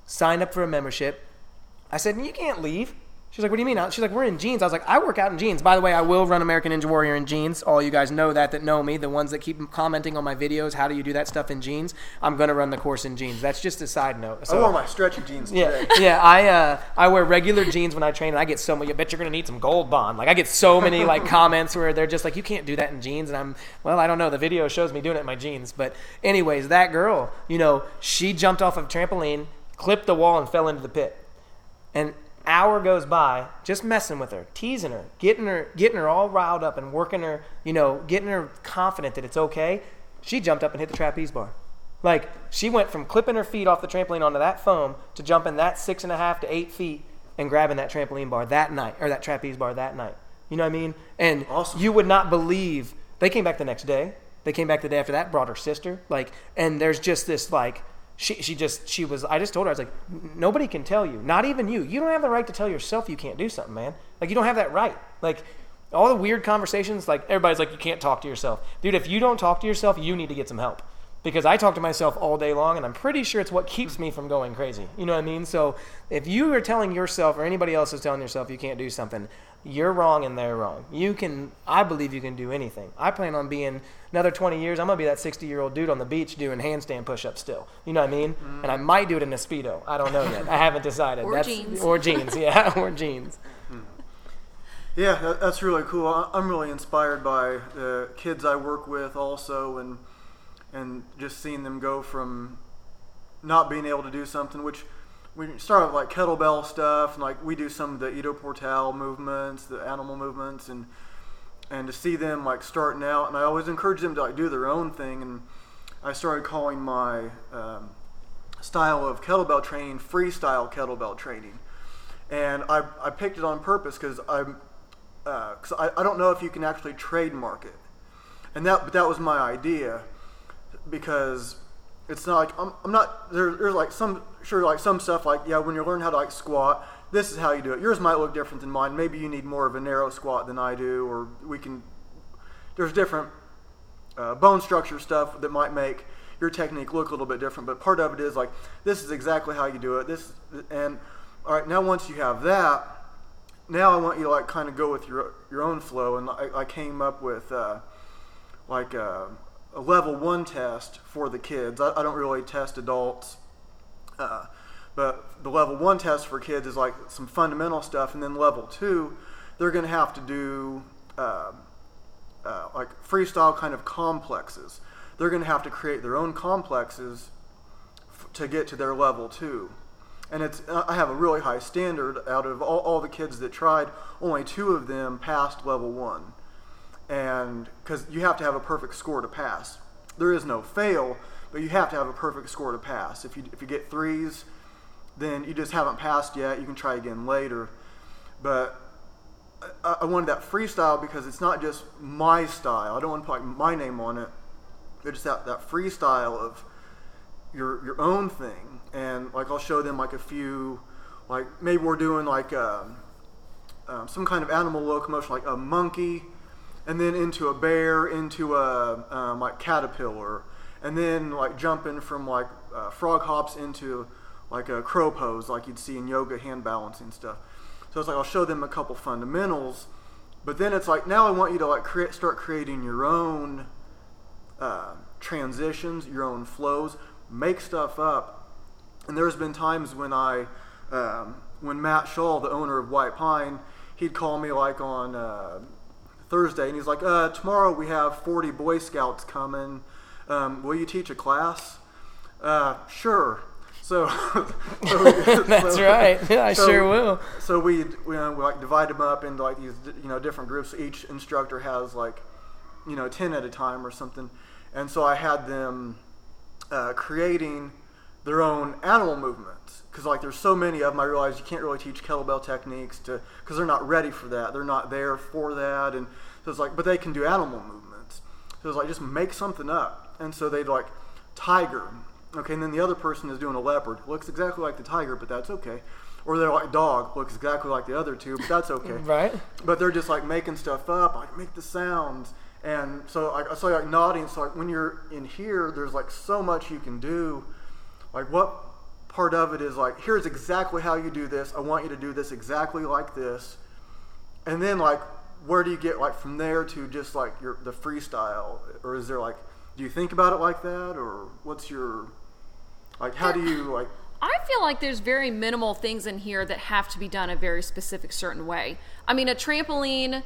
Signed up for a membership. I said, you can't leave. She's like, what do you mean? She's like, we're in jeans. I was like, I work out in jeans. By the way, I will run American Ninja Warrior in jeans. All you guys know that know me, the ones that keep commenting on my videos, how do you do that stuff in jeans? I'm going to run the course in jeans. That's just a side note. So, I wore my stretchy jeans today. I wear regular jeans when I train, and I get so many, I bet you're going to need some Gold Bond. Like, I get so many like comments where they're just like, you can't do that in jeans. And I don't know. The video shows me doing it in my jeans. But anyways, that girl, you know, she jumped off of a trampoline, clipped the wall, and fell into the pit. And hour goes by just messing with her, teasing her, getting her all riled up and working her, you know, getting her confident that it's okay. She jumped up and hit the trapeze bar. Like, she went from clipping her feet off the trampoline onto that foam to jumping that 6.5 to 8 feet and grabbing that trampoline bar that night, or that trapeze bar that night. You know what I mean? And awesome. You would not believe, they came back the next day. They came back the day after that, brought her sister. Like, and there's just this, like, I just told her, I was like, nobody can tell you, not even you. You don't have the right to tell yourself you can't do something, man. Like, you don't have that right. Like, all the weird conversations, like, everybody's like, you can't talk to yourself. Dude, if you don't talk to yourself, you need to get some help. Because I talk to myself all day long, and I'm pretty sure it's what keeps me from going crazy. You know what I mean? So if you are telling yourself, or anybody else is telling yourself you can't do something, you're wrong and they're wrong. I believe you can do anything. I plan on being, another 20 years, I'm going to be that 60-year-old dude on the beach doing handstand push-ups still. You know what I mean? Mm. And I might do it in a Speedo. I don't know yet. I haven't decided. Jeans. Or jeans, yeah, or jeans. Yeah, that's really cool. I'm really inspired by the kids I work with also, and just seeing them go from not being able to do something, which we start with like kettlebell stuff, and like we do some of the Ido Portal movements, the animal movements, and to see them like starting out, and I always encourage them to like do their own thing, and I started calling my style of kettlebell training freestyle kettlebell training, and I picked it on purpose because I don't know if you can actually trademark it, and that was my idea, because it's not like I'm not there's like some stuff like, yeah, when you learn how to like squat, this is how you do it. Yours might look different than mine. Maybe you need more of a narrow squat than I do, or there's different bone structure stuff that might make your technique look a little bit different, but part of it is like, this is exactly how you do it. And all right, now once you have that, now I want you to like kind of go with your own flow, and I came up with a level 1 test for the kids. I don't really test adults, but the level 1 test for kids is like some fundamental stuff, and then level 2, they're going to have to do like freestyle kind of complexes. They're going to have to create their own complexes to get to their level 2. And I have a really high standard. Out of all the kids that tried, only 2 of them passed level 1. And because you have to have a perfect score to pass. There is no fail, but you have to have a perfect score to pass. If you get 3s, then you just haven't passed yet. You can try again later. But I wanted that freestyle because it's not just my style. I don't want to put my name on it. But just that freestyle of your own thing. And like I'll show them like a few, like maybe we're doing like some kind of animal locomotion, like a monkey, and then into a bear, into a like caterpillar, and then like jumping from like frog hops into like a crow pose, like you'd see in yoga, hand balancing stuff. So it's like I'll show them a couple fundamentals, but then it's like, now I want you to like start creating your own transitions, your own flows, make stuff up. And there's been times when when Matt Shaw, the owner of White Pine, he'd call me like on Thursday, and he's like, tomorrow we have 40 Boy Scouts coming. Will you teach a class? Sure. So, That's right. Yeah, I sure will. So we like divide them up into like these different groups. Each instructor has like 10 at a time or something, and so I had them creating their own animal movements because like there's so many of them. I realized you can't really teach kettlebell techniques because they're not ready for that. They're not there for that, and so it's like, but they can do animal movements. So it's like just make something up, and so they'd like tiger. Okay, and then the other person is doing a leopard. Looks exactly like the tiger, but that's okay. Or they're like dog. Looks exactly like the other two, but that's okay. Right. But they're just like making stuff up, like make the sounds. And so I saw like nodding. So like when you're in here, there's like so much you can do. Like what part of it is like, here's exactly how you do this. I want you to do this exactly like this. And then like, where do you get like from there to just like the freestyle? Or is there like, do you think about it like that? Or what's your... Like, how do you, like... I feel like there's very minimal things in here that have to be done a very specific certain way. I mean, a trampoline,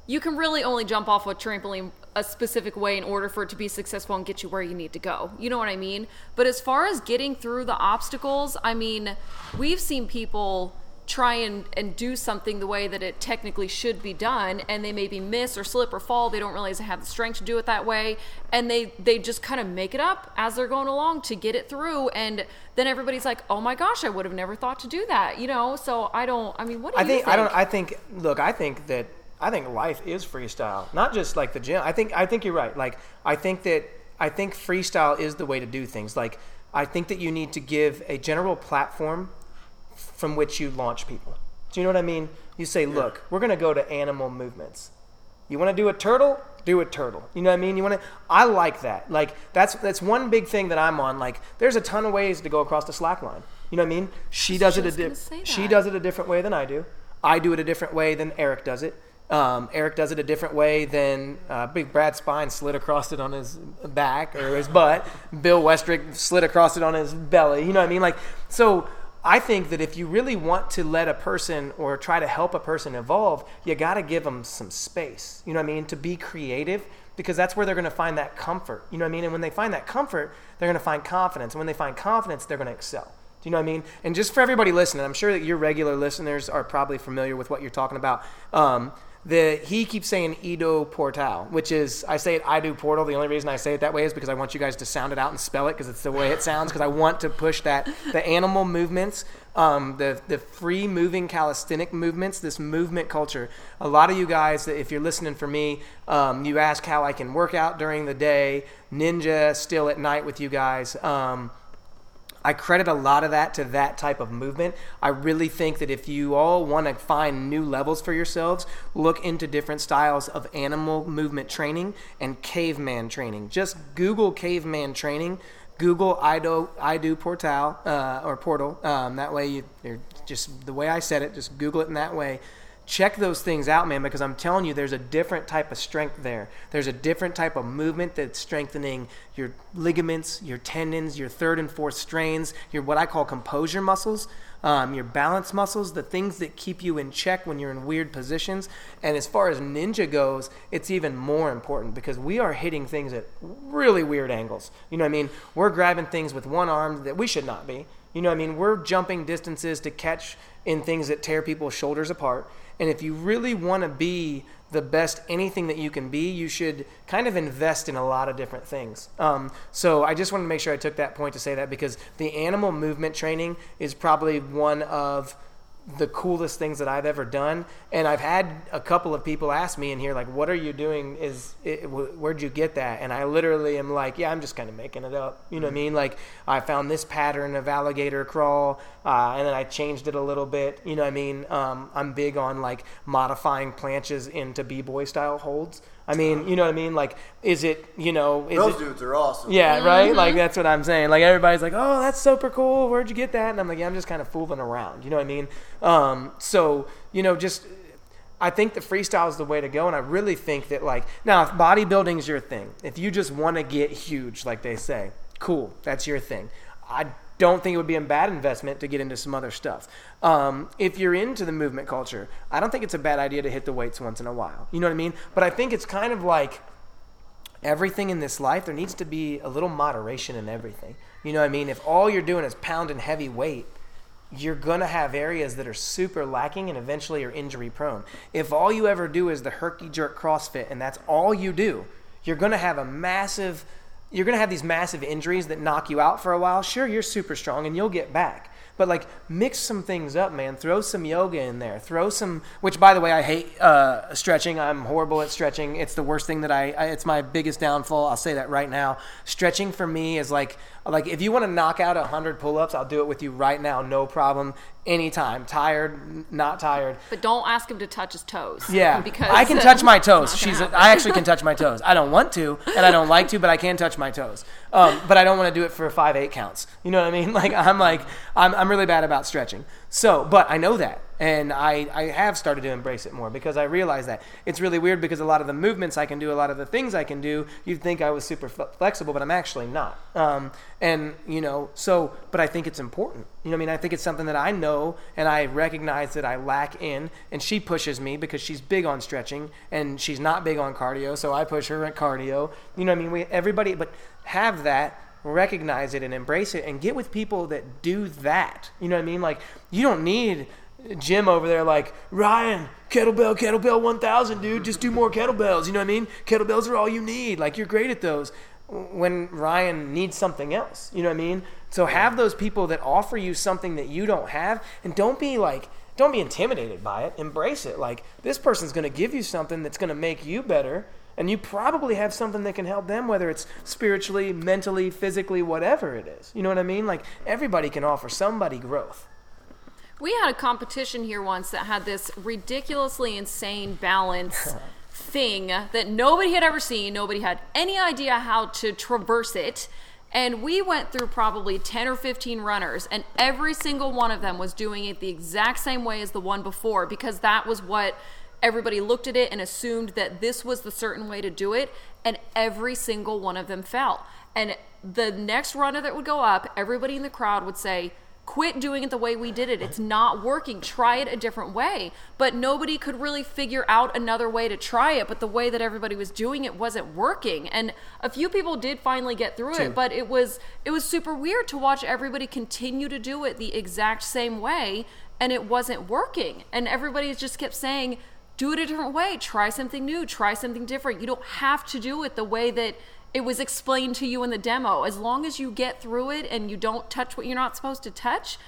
you can really only jump off a trampoline a specific way in order for it to be successful and get you where you need to go. You know what I mean? But as far as getting through the obstacles, I mean, we've seen people try and do something the way that it technically should be done, and they maybe miss or slip or fall. They don't realize they have the strength to do it that way, and they just kind of make it up as they're going along to get it through, and then everybody's like, oh my gosh, I would have never thought to do that, so what do you think? I think life is freestyle, not just like the gym. I think you're right. Like I think freestyle is the way to do things. Like I think that you need to give a general platform from which you launch people. Do you know what I mean? You say, look, we're going to go to animal movements. You want to do a turtle? Do a turtle. You know what I mean? I like that. Like that's one big thing that I'm on. Like there's a ton of ways to go across the slack line. You know what I mean? She does it a different way than I do. I do it a different way than Eric does it. Eric does it a different way than Big Brad Spine slid across it on his back or his butt. Bill Westrick slid across it on his belly. You know what I mean? Like so. I think that if you really want to let a person or try to help a person evolve, you got to give them some space, you know what I mean, to be creative, because that's where they're going to find that comfort, you know what I mean? And when they find that comfort, they're going to find confidence. And when they find confidence, they're going to excel. Do you know what I mean? And just for everybody listening, I'm sure that your regular listeners are probably familiar with what you're talking about. He keeps saying Ido Portal, which is, I say it Ido Portal. The only reason I say it that way is because I want you guys to sound it out and spell it because it's the way it sounds, because I want to push that, the animal movements, the free moving calisthenic movements, this movement culture. A lot of you guys, if you're listening for me, you ask how I can work out during the day, ninja still at night with you guys. I credit a lot of that to that type of movement. I really think that if you all want to find new levels for yourselves, look into different styles of animal movement training and caveman training. Just Google caveman training. Google Ido Portal or Portal. That way, you're just the way I said it. Just Google it in that way. Check those things out, man, because I'm telling you, there's a different type of strength there. There's a different type of movement that's strengthening your ligaments, your tendons, your third and fourth strains, your what I call composure muscles, your balance muscles, the things that keep you in check when you're in weird positions. And as far as ninja goes, it's even more important because we are hitting things at really weird angles. You know what I mean? We're grabbing things with one arm that we should not be. You know what I mean? We're jumping distances to catch in things that tear people's shoulders apart. And if you really want to be the best anything that you can be, you should kind of invest in a lot of different things. So I just wanted to make sure I took that point to say that, because the animal movement training is probably one of the coolest things that I've ever done. And I've had a couple of people ask me in here, like, what are you doing? Where'd you get that? And I literally am like, yeah, I'm just kind of making it up. You know what I mean? Like, I found this pattern of alligator crawl, and then I changed it a little bit. You know what I mean? I'm big on, like, modifying planches into b-boy style holds. I mean, you know what I mean? Like, is it, you know... Those dudes are awesome. Yeah, right? Mm-hmm. Like, that's what I'm saying. Like, everybody's like, oh, that's super cool. Where'd you get that? And I'm like, yeah, I'm just kind of fooling around. You know what I mean? So, you know, just... I think the freestyle is the way to go, and I really think that, like... Now, if bodybuilding is your thing, if you just want to get huge, like they say, cool, that's your thing. I don't think it would be a bad investment to get into some other stuff. If you're into the movement culture, I don't think it's a bad idea to hit the weights once in a while. You know what I mean? But I think it's kind of like everything in this life, there needs to be a little moderation in everything. You know what I mean? If all you're doing is pounding heavy weight, you're going to have areas that are super lacking and eventually are injury prone. If all you ever do is the herky jerk CrossFit and that's all you do, you're going to have these massive injuries that knock you out for a while. Sure, you're super strong and you'll get back. But like, mix some things up, man. Throw some yoga in there. Which, by the way, I hate stretching. I'm horrible at stretching. It's the worst thing that it's my biggest downfall. I'll say that right now. Stretching for me is like if you want to knock out 100 pull-ups, I'll do it with you right now, no problem, anytime. Tired, not tired. But don't ask him to touch his toes. Yeah, because I can touch my toes. I actually can touch my toes. I don't want to, and I don't like to, but I can touch my toes. But I don't want to do it for 5-8 counts. You know what I mean? I'm really bad about stretching. So, but I know that, and I have started to embrace it more because I realize that it's really weird because a lot of the movements I can do, a lot of the things I can do, you'd think I was super flexible, but I'm actually not. But I think it's important. You know what I mean? I think it's something that I know and I recognize that I lack in, and she pushes me because she's big on stretching and she's not big on cardio, so I push her at cardio. You know what I mean? Everybody, but have that, recognize it and embrace it and get with people that do that. You know what I mean? Like, you don't need Jim over there like, Ryan, kettlebell 1000, dude, just do more kettlebells. You know what I mean? Kettlebells are all you need. Like, you're great at those. When Ryan needs something else, you know what I mean? So have those people that offer you something that you don't have, and don't be intimidated by it. Embrace it. Like, this person's going to give you something that's going to make you better, and you probably have something that can help them, whether it's spiritually, mentally, physically, whatever it is. You know what I mean? Like, everybody can offer somebody growth. We had a competition here once that had this ridiculously insane balance thing that nobody had ever seen. Nobody had any idea how to traverse it. And we went through probably 10 or 15 runners, and every single one of them was doing it the exact same way as the one before, because that was what everybody looked at it and assumed that this was the certain way to do it, and every single one of them fell. And the next runner that would go up, everybody in the crowd would say, quit doing it the way we did it. It's not working. Try it a different way. But nobody could really figure out another way to try it. But the way that everybody was doing it wasn't working. And a few people did finally get through it. But it was super weird to watch everybody continue to do it the exact same way. And it wasn't working. And everybody just kept saying, do it a different way. Try something new. Try something different. You don't have to do it the way that it was explained to you in the demo. As long as you get through it and you don't touch what you're not supposed to touch,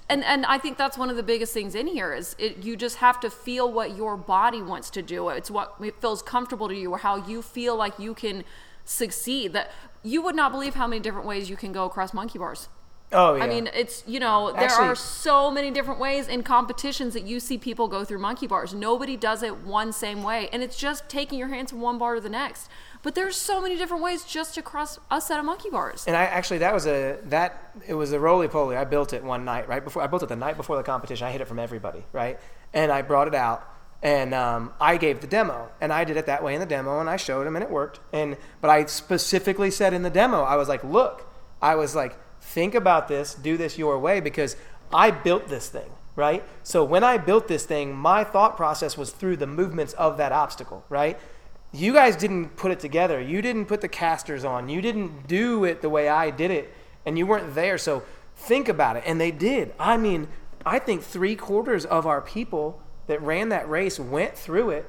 and I think that's one of the biggest things in here is you just have to feel what your body wants to do. It's what it feels comfortable to you, or how you feel like you can succeed. That you would not believe how many different ways you can go across monkey bars. Oh, yeah. I mean, it's, there are so many different ways in competitions that you see people go through monkey bars. Nobody does it one same way. And it's just taking your hands from one bar to the next. But there's so many different ways just to cross a set of monkey bars. And it was a roly-poly. I built it one night, right before. I built it the night before the competition. I hid it from everybody, right? And I brought it out. And I gave the demo, and I did it that way in the demo, and I showed him, and it worked. But I specifically said in the demo, I was like, think about this, do this your way, because I built this thing, right? So when I built this thing, my thought process was through the movements of that obstacle, right? You guys didn't put it together. You didn't put the casters on. You didn't do it the way I did it, and you weren't there. So think about it. And they did. I mean, I think 3/4 of our people that ran that race went through it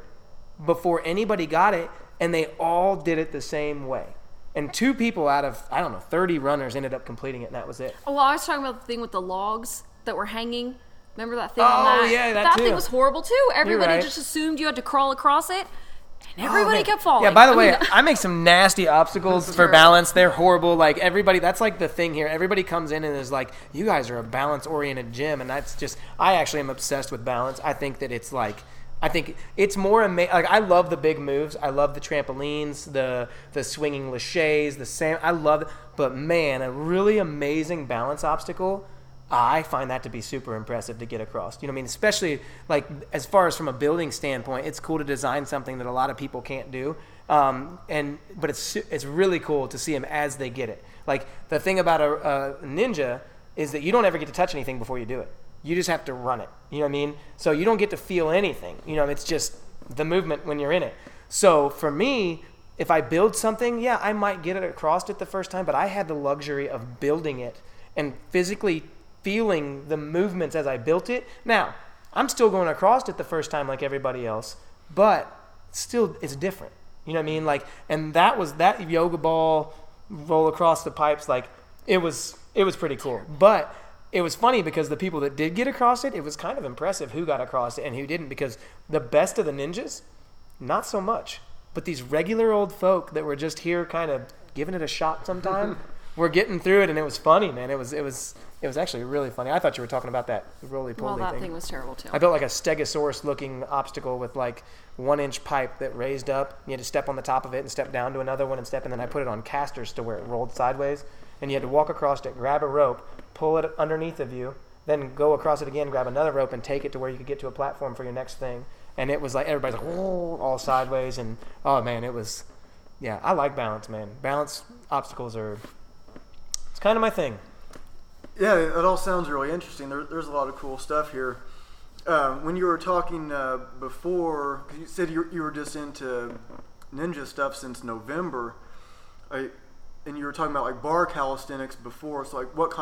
before anybody got it, and they all did it the same way. And 2 people out of, 30 runners ended up completing it, and that was it. Oh, well, I was talking about the thing with the logs that were hanging. Remember that thing on that? Oh, yeah, that too. Thing was horrible, too. Everybody just assumed you had to crawl across it, and everybody kept falling. Yeah, by the way, I make some nasty obstacles for balance. They're horrible. Like, everybody, that's like the thing here. Everybody comes in and is like, you guys are a balance-oriented gym, and that's just, I actually am obsessed with balance. I think that it's like, more amazing. Like, I love the big moves. I love the trampolines, the swinging laches, the sand. I love it. But man, a really amazing balance obstacle, I find that to be super impressive to get across. You know what I mean? Especially like as far as from a building standpoint, it's cool to design something that a lot of people can't do. But it's really cool to see them as they get it. Like, the thing about a ninja is that you don't ever get to touch anything before you do it. You just have to run it. You know what I mean? So you don't get to feel anything. You know, it's just the movement when you're in it. So for me, if I build something, yeah, I might get it across it the first time, but I had the luxury of building it and physically feeling the movements as I built it. Now, I'm still going across it the first time like everybody else, but still it's different. You know what I mean? Like, and that yoga ball roll across the pipes, like it was pretty cool. But it was funny because the people that did get across it, it was kind of impressive who got across it and who didn't, because the best of the ninjas, not so much. But these regular old folk that were just here kind of giving it a shot sometime, were getting through it, and it was funny, man. It was actually really funny. I thought you were talking about that roly-poly thing. Well, that thing was terrible, too. I built like a stegosaurus-looking obstacle with like 1-inch pipe that raised up. You had to step on the top of it and step down to another one and then I put it on casters to where it rolled sideways. And you had to walk across it, grab a rope, pull it underneath of you, then go across it again, grab another rope, and take it to where you could get to a platform for your next thing. And it was like, everybody's like, whoa, all sideways. And, oh, man, it was, yeah, I like balance, man. Balance obstacles it's kind of my thing. Yeah, it all sounds really interesting. There's a lot of cool stuff here. When you were talking before, 'cause you said you were just into ninja stuff since November, and you were talking about like bar calisthenics before. So like, what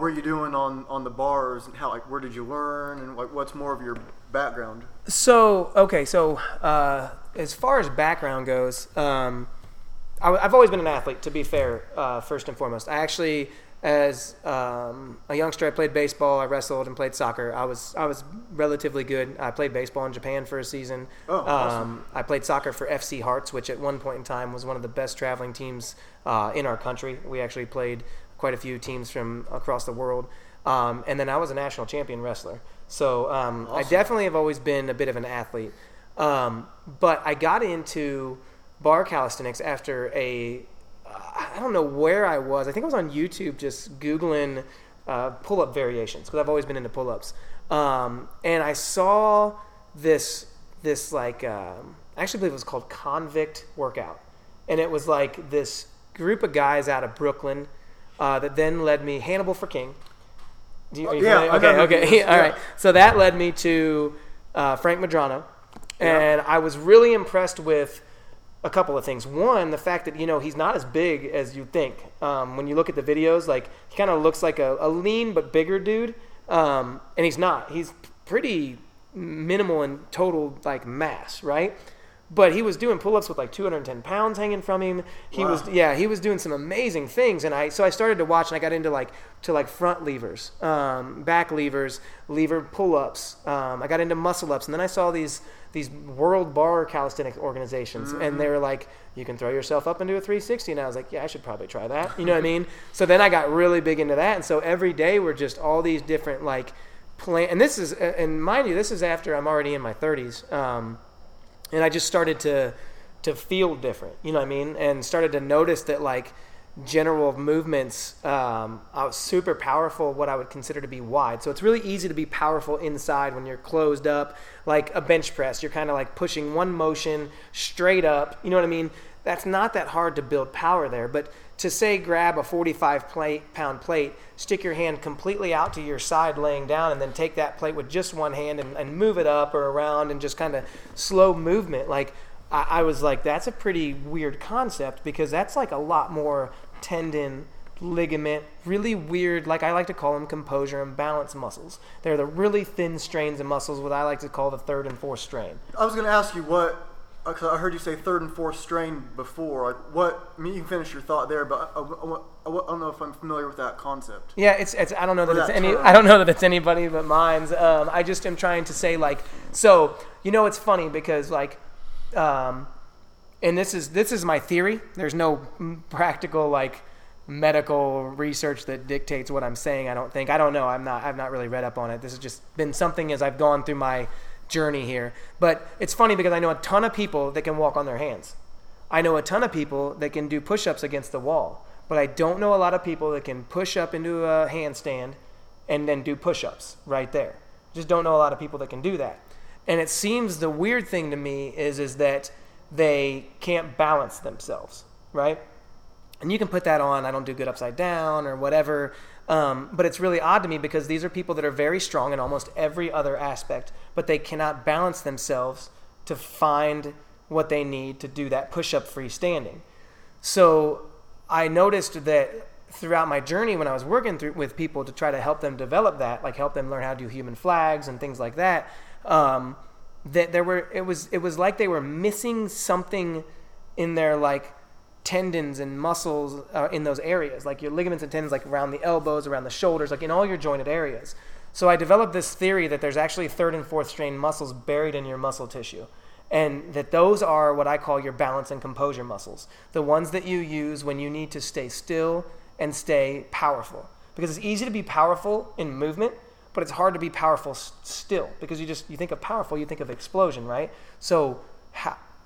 were you doing on the bars, and how, like, where did you learn, and like what's more of your background? So as far as background goes, I've always been an athlete, to be fair, first and foremost. I actually, as a youngster, I played baseball, I wrestled, and played soccer. I was relatively good. I played baseball in Japan for a season. Oh, awesome. I played soccer for FC Hearts, which at one point in time was one of the best traveling teams in our country. We actually played quite a few teams from across the world. And then I was a national champion wrestler. So Awesome. I definitely have always been a bit of an athlete. But I got into bar calisthenics after I don't know where I was. I think I was on YouTube just Googling pull-up variations, because I've always been into pull-ups. And I saw this like, I actually believe it was called Convict Workout. And it was like this group of guys out of Brooklyn that then led me, Hannibal for King. Are you Yeah, familiar? Okay. All yeah. right. So that led me to Frank Madrano. And I was really impressed with a couple of things. One, the fact that, he's not as big as you think. When you look at the videos, like, he kind of looks like a lean but bigger dude. And he's not. He's pretty minimal in total, like, mass, right? But he was doing pull-ups with like 210 pounds hanging from him. He was doing some amazing things. And so I started to watch, and I got into front levers, back levers, lever pull-ups. I got into muscle-ups, and then I saw these world bar calisthenics organizations, and they were like, you can throw yourself up into a 360. And I was like, yeah, I should probably try that. You know what I mean? So then I got really big into that. And so every day we're just all these different like and this is, and mind you, this is after I'm already in my 30s. And I just started to feel different, you know what I mean? And started to notice that, like, general movements, I was super powerful, what I would consider to be wide. So it's really easy to be powerful inside when you're closed up, like a bench press. You're kind of like pushing one motion straight up, you know what I mean? That's not that hard to build power there. But to, say, grab a 45-pound plate, stick your hand completely out to your side laying down, and then take that plate with just one hand and move it up or around, and just kind of slow movement. Like, I was like, that's a pretty weird concept, because that's like a lot more tendon, ligament, really weird, like I like to call them composure and balance muscles. They're the really thin strains of muscles, what I like to call the third and fourth strain. I was going to ask you because I heard you say third and fourth strain before. Like, you can finish your thought there, but I don't know if I'm familiar with that concept. Yeah, it's. I don't know that it's any. I don't know that it's anybody but mine's. I just am trying to say, like, so it's funny because, like, and this is my theory. There's no practical, like, medical research that dictates what I'm saying. I don't know. I've not really read up on it. This has just been something as I've gone through my journey here. But it's funny because I know a ton of people that can walk on their hands. I know a ton of people that can do push-ups against the wall. But I don't know a lot of people that can push up into a handstand and then do push-ups right there. Just don't know a lot of people that can do that. And it seems the weird thing to me is that they can't balance themselves, right? And you can put that on, I don't do good upside down or whatever. But it's really odd to me because these are people that are very strong in almost every other aspect, but they cannot balance themselves to find what they need to do that push-up freestanding. So I noticed that throughout my journey when I was working with people to try to help them develop that, like help them learn how to do human flags and things like that, that it was like they were missing something in their like tendons and muscles in those areas, like your ligaments and tendons, like around the elbows, around the shoulders, like in all your jointed areas. So I developed this theory that there's actually third and fourth strain muscles buried in your muscle tissue, and that those are what I call your balance and composure muscles, the ones that you use when you need to stay still and stay powerful. Because it's easy to be powerful in movement, but it's hard to be powerful still, because you think of powerful, you think of explosion, right? So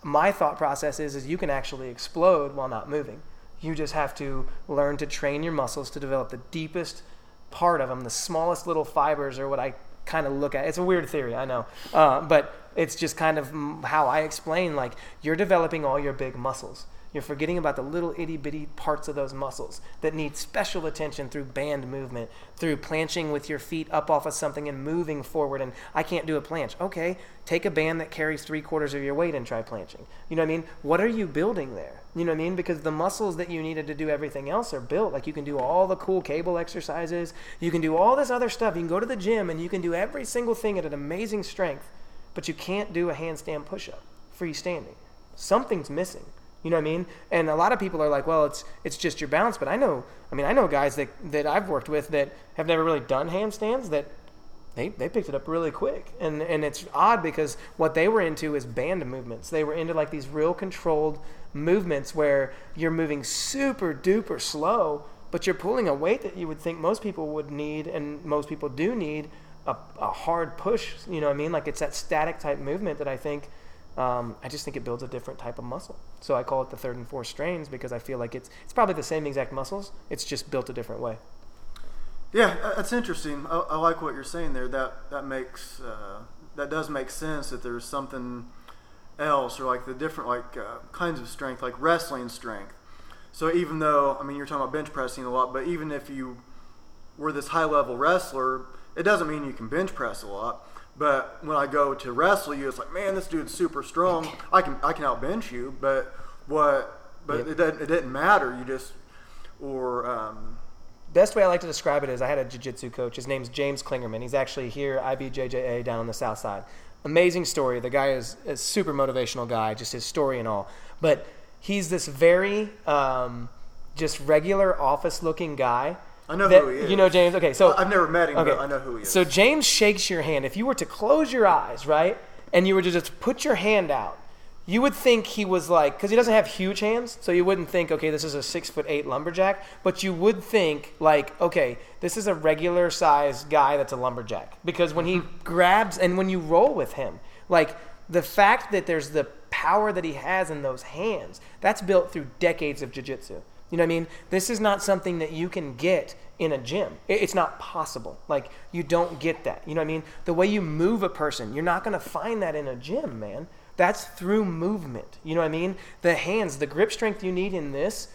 my thought process is you can actually explode while not moving. You just have to learn to train your muscles to develop the deepest part of them, the smallest little fibers, or what I kind of look at. It's a weird theory, I know, but it's just kind of how I explain, like, you're developing all your big muscles. You're forgetting about the little itty-bitty parts of those muscles that need special attention through band movement, through planching with your feet up off of something and moving forward. And I can't do a planche. Okay, take a band that carries 3/4 of your weight and try planching. You know what I mean? What are you building there? You know what I mean? Because the muscles that you needed to do everything else are built. Like, you can do all the cool cable exercises. You can do all this other stuff. You can go to the gym and you can do every single thing at an amazing strength, but you can't do a handstand push-up freestanding. Something's missing. You know what I mean? And a lot of people are like, well, it's just your balance. But I know guys that I've worked with that have never really done handstands that they picked it up really quick. And it's odd because what they were into is band movements. They were into like these real controlled movements where you're moving super duper slow, but you're pulling a weight that you would think most people would need, and most people do need a hard push. You know what I mean? Like, it's that static type movement that I just think it builds a different type of muscle. So I call it the third and fourth strains, because I feel like it's probably the same exact muscles. It's just built a different way. Yeah, that's interesting. I like what you're saying there. That makes that does make sense, that there's something else, or like the different kinds of strength, like wrestling strength. So even though, I mean, you're talking about bench pressing a lot, but even if you were this high level wrestler, it doesn't mean you can bench press a lot. But when I go to wrestle you, it's like, man, this dude's super strong. I can outbench you, but Yep. it didn't matter. You just Best way I like to describe it is I had a jiu-jitsu coach. His name's James Klingerman. He's actually here, IBJJA, down on the south side. Amazing story. The guy is a super motivational guy, just his story and all. But he's this very just regular office-looking guy. I know who he is. You know James? Okay, so I've never met him, but I know who he is. So James shakes your hand. If you were to close your eyes, right, and you were to just put your hand out, you would think he was like, because he doesn't have huge hands, so you wouldn't think, okay, this is a 6'8" lumberjack, but you would think like, okay, this is a regular sized guy that's a lumberjack, because when he grabs and when you roll with him, like the fact that there's the power that he has in those hands, that's built through decades of jiu-jitsu. You know what I mean? This is not something that you can get in a gym. It's not possible. Like, you don't get that. You know what I mean? The way you move a person, you're not going to find that in a gym, man. That's through movement. You know what I mean? The hands, the grip strength you need in this,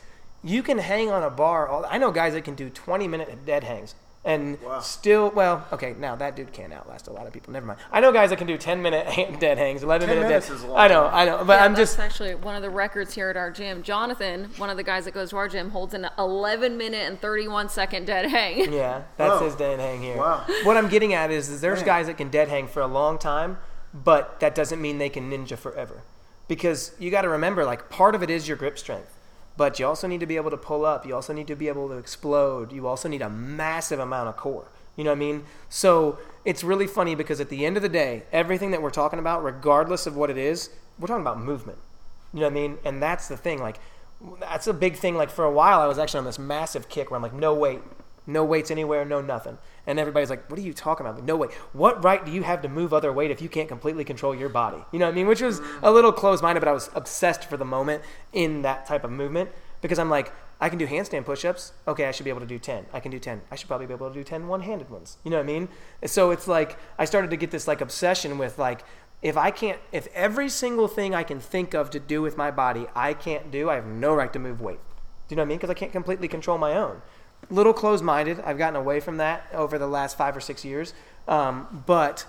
you can hang on a bar. I know guys that can do 20-minute dead hangs. And still, well, okay, now that dude can't outlast a lot of people. Never mind. I know guys that can do 10-minute dead hangs, 11-minute dead. Is long. I know. But yeah, that's actually one of the records here at our gym. Jonathan, one of the guys that goes to our gym, holds an 11-minute and 31-second dead hang. Yeah, that's his dead hang here. Wow. What I'm getting at is there's guys that can dead hang for a long time, but that doesn't mean they can ninja forever. Because you got to remember, like, part of it is your grip strength. But you also need to be able to pull up. You also need to be able to explode. You also need a massive amount of core. You know what I mean? So it's really funny because at the end of the day, everything that we're talking about, regardless of what it is, we're talking about movement. You know what I mean? And that's the thing. Like, that's a big thing. Like, for a while, I was actually on this massive kick where I'm like, no weight. No weights anywhere, no nothing. And everybody's like, what are you talking about? Like, no weight. What right do you have to move other weight if you can't completely control your body? You know what I mean? Which was a little closed-minded, but I was obsessed for the moment in that type of movement because I'm like, I can do handstand push-ups. Okay, I should be able to do 10. I can do 10. I should probably be able to do 10 one-handed ones. You know what I mean? So it's like I started to get this like obsession with like, if every single thing I can think of to do with my body I can't do, I have no right to move weight. Do you know what I mean? Because I can't completely control my own. Little closed-minded. I've gotten away from that over the last 5 or 6 years. But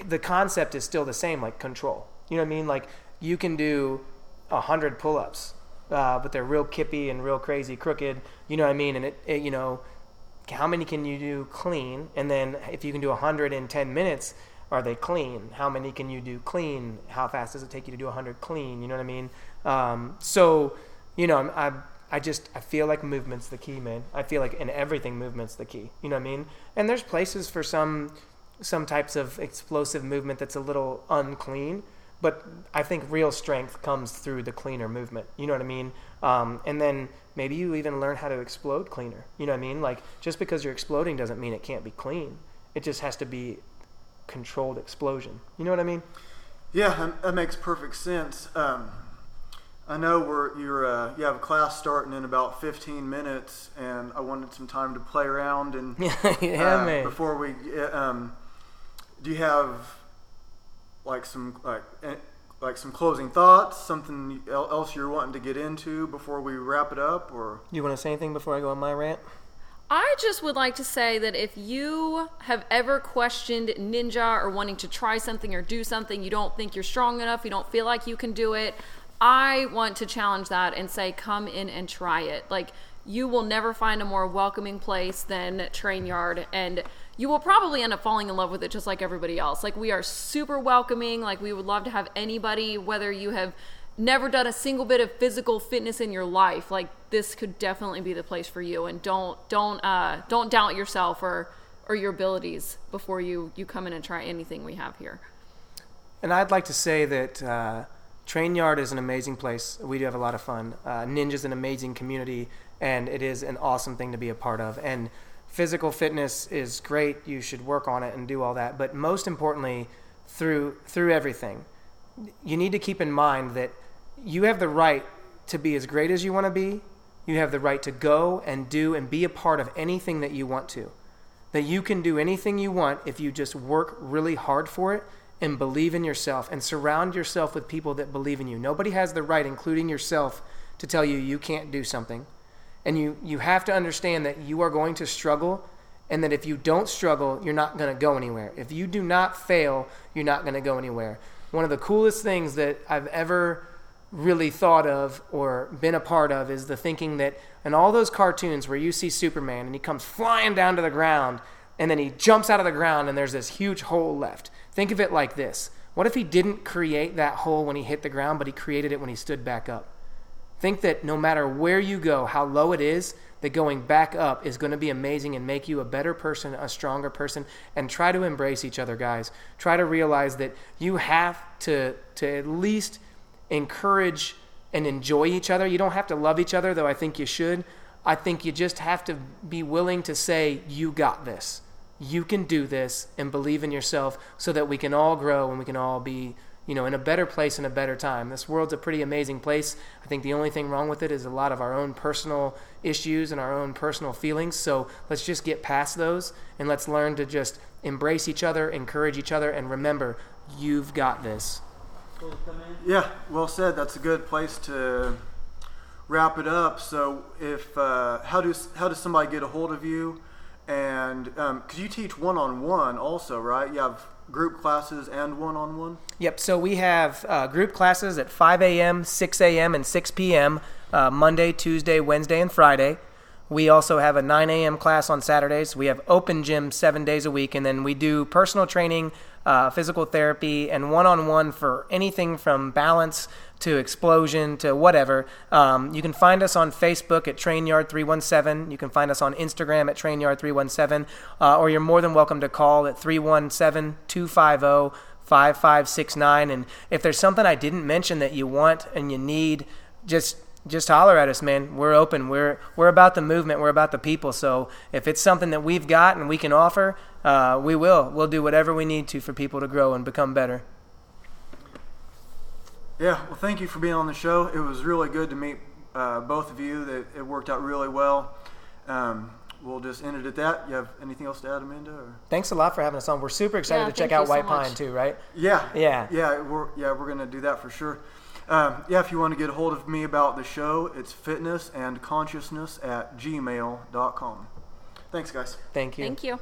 the concept is still the same, like control. You know what I mean? Like you can do 100 pull-ups, but they're real kippy and real crazy crooked. You know what I mean? And it you know, how many can you do clean? And then if you can do 100 in 10 minutes, are they clean? How many can you do clean? How fast does it take you to do 100 clean? You know what I mean? So, you know, I feel like movement's the key, man. I feel like in everything, movement's the key. You know what I mean? And there's places for some types of explosive movement that's a little unclean, but I think real strength comes through the cleaner movement. You know what I mean? And then maybe you even learn how to explode cleaner. You know what I mean? Like, just because you're exploding doesn't mean it can't be clean. It just has to be controlled explosion. You know what I mean? Yeah, that makes perfect sense. I know you have a class starting in about 15 minutes, and I wanted some time to play around. And man. Before we, do you have some closing thoughts? Something else you're wanting to get into before we wrap it up, or You want to say anything before I go on my rant? I just would like to say that if you have ever questioned ninja or wanting to try something or do something, you don't think you're strong enough, you don't feel like you can do it, I want to challenge that and say, come in and try it. Like, you will never find a more welcoming place than Train Yard, and you will probably end up falling in love with it just like everybody else. Like, we are super welcoming. Like, we would love to have anybody, whether you have never done a single bit of physical fitness in your life, like, this could definitely be the place for you. And don't doubt yourself or your abilities before you come in and try anything we have here. And I'd like to say that Train Yard is an amazing place. We do have a lot of fun. Ninja's an amazing community, and it is an awesome thing to be a part of. And physical fitness is great. You should work on it and do all that. But most importantly, through everything, you need to keep in mind that you have the right to be as great as you want to be. You have the right to go and do and be a part of anything that you want to. That you can do anything you want if you just work really hard for it and believe in yourself and surround yourself with people that believe in you. Nobody has the right, including yourself, to tell you you can't do something. And you have to understand that you are going to struggle, and that if you don't struggle, you're not going to go anywhere. If you do not fail, you're not going to go anywhere. One of the coolest things that I've ever really thought of or been a part of is the thinking that in all those cartoons where you see Superman and he comes flying down to the ground and then he jumps out of the ground and there's this huge hole left. Think of it like this. What if he didn't create that hole when he hit the ground, but he created it when he stood back up? Think that no matter where you go, how low it is, that going back up is going to be amazing and make you a better person, a stronger person, and try to embrace each other, guys. Try to realize that you have to at least encourage and enjoy each other. You don't have to love each other, though I think you should. I think you just have to be willing to say, you got this. You can do this, and believe in yourself, so that we can all grow and we can all be, in a better place and a better time. This world's a pretty amazing place. I think the only thing wrong with it is a lot of our own personal issues and our own personal feelings. So let's just get past those, and let's learn to just embrace each other, encourage each other, and remember, you've got this. Yeah, well said. That's a good place to wrap it up. So, if how does somebody get a hold of you? And because you teach one-on-one also, right? You have group classes and one-on-one? Yep. So we have group classes at 5 a.m., 6 a.m., and 6 p.m. Monday, Tuesday, Wednesday, and Friday. We also have a 9 a.m. class on Saturdays. We have open gym 7 days a week, and then we do personal training, physical therapy, and one-on-one for anything from balance to explosion to whatever. You can find us on Facebook at TrainYard317. You can find us on Instagram at TrainYard317, or you're more than welcome to call at 317-250-5569. And if there's something I didn't mention that you want and you need, just holler at us, man. We're open. We're about the movement. We're about the people. So if it's something that we've got and we can offer, we will. We'll do whatever we need to for people to grow and become better. Yeah, well, thank you for being on the show. It was really good to meet both of you. It worked out really well. We'll just end it at that. You have anything else to add, Amanda? Or? Thanks a lot for having us on. We're super excited to check out White Pine too, right? Yeah. We're gonna do that for sure. If you want to get a hold of me about the show, it's fitnessandconsciousness@gmail.com. Thanks, guys. Thank you. Thank you.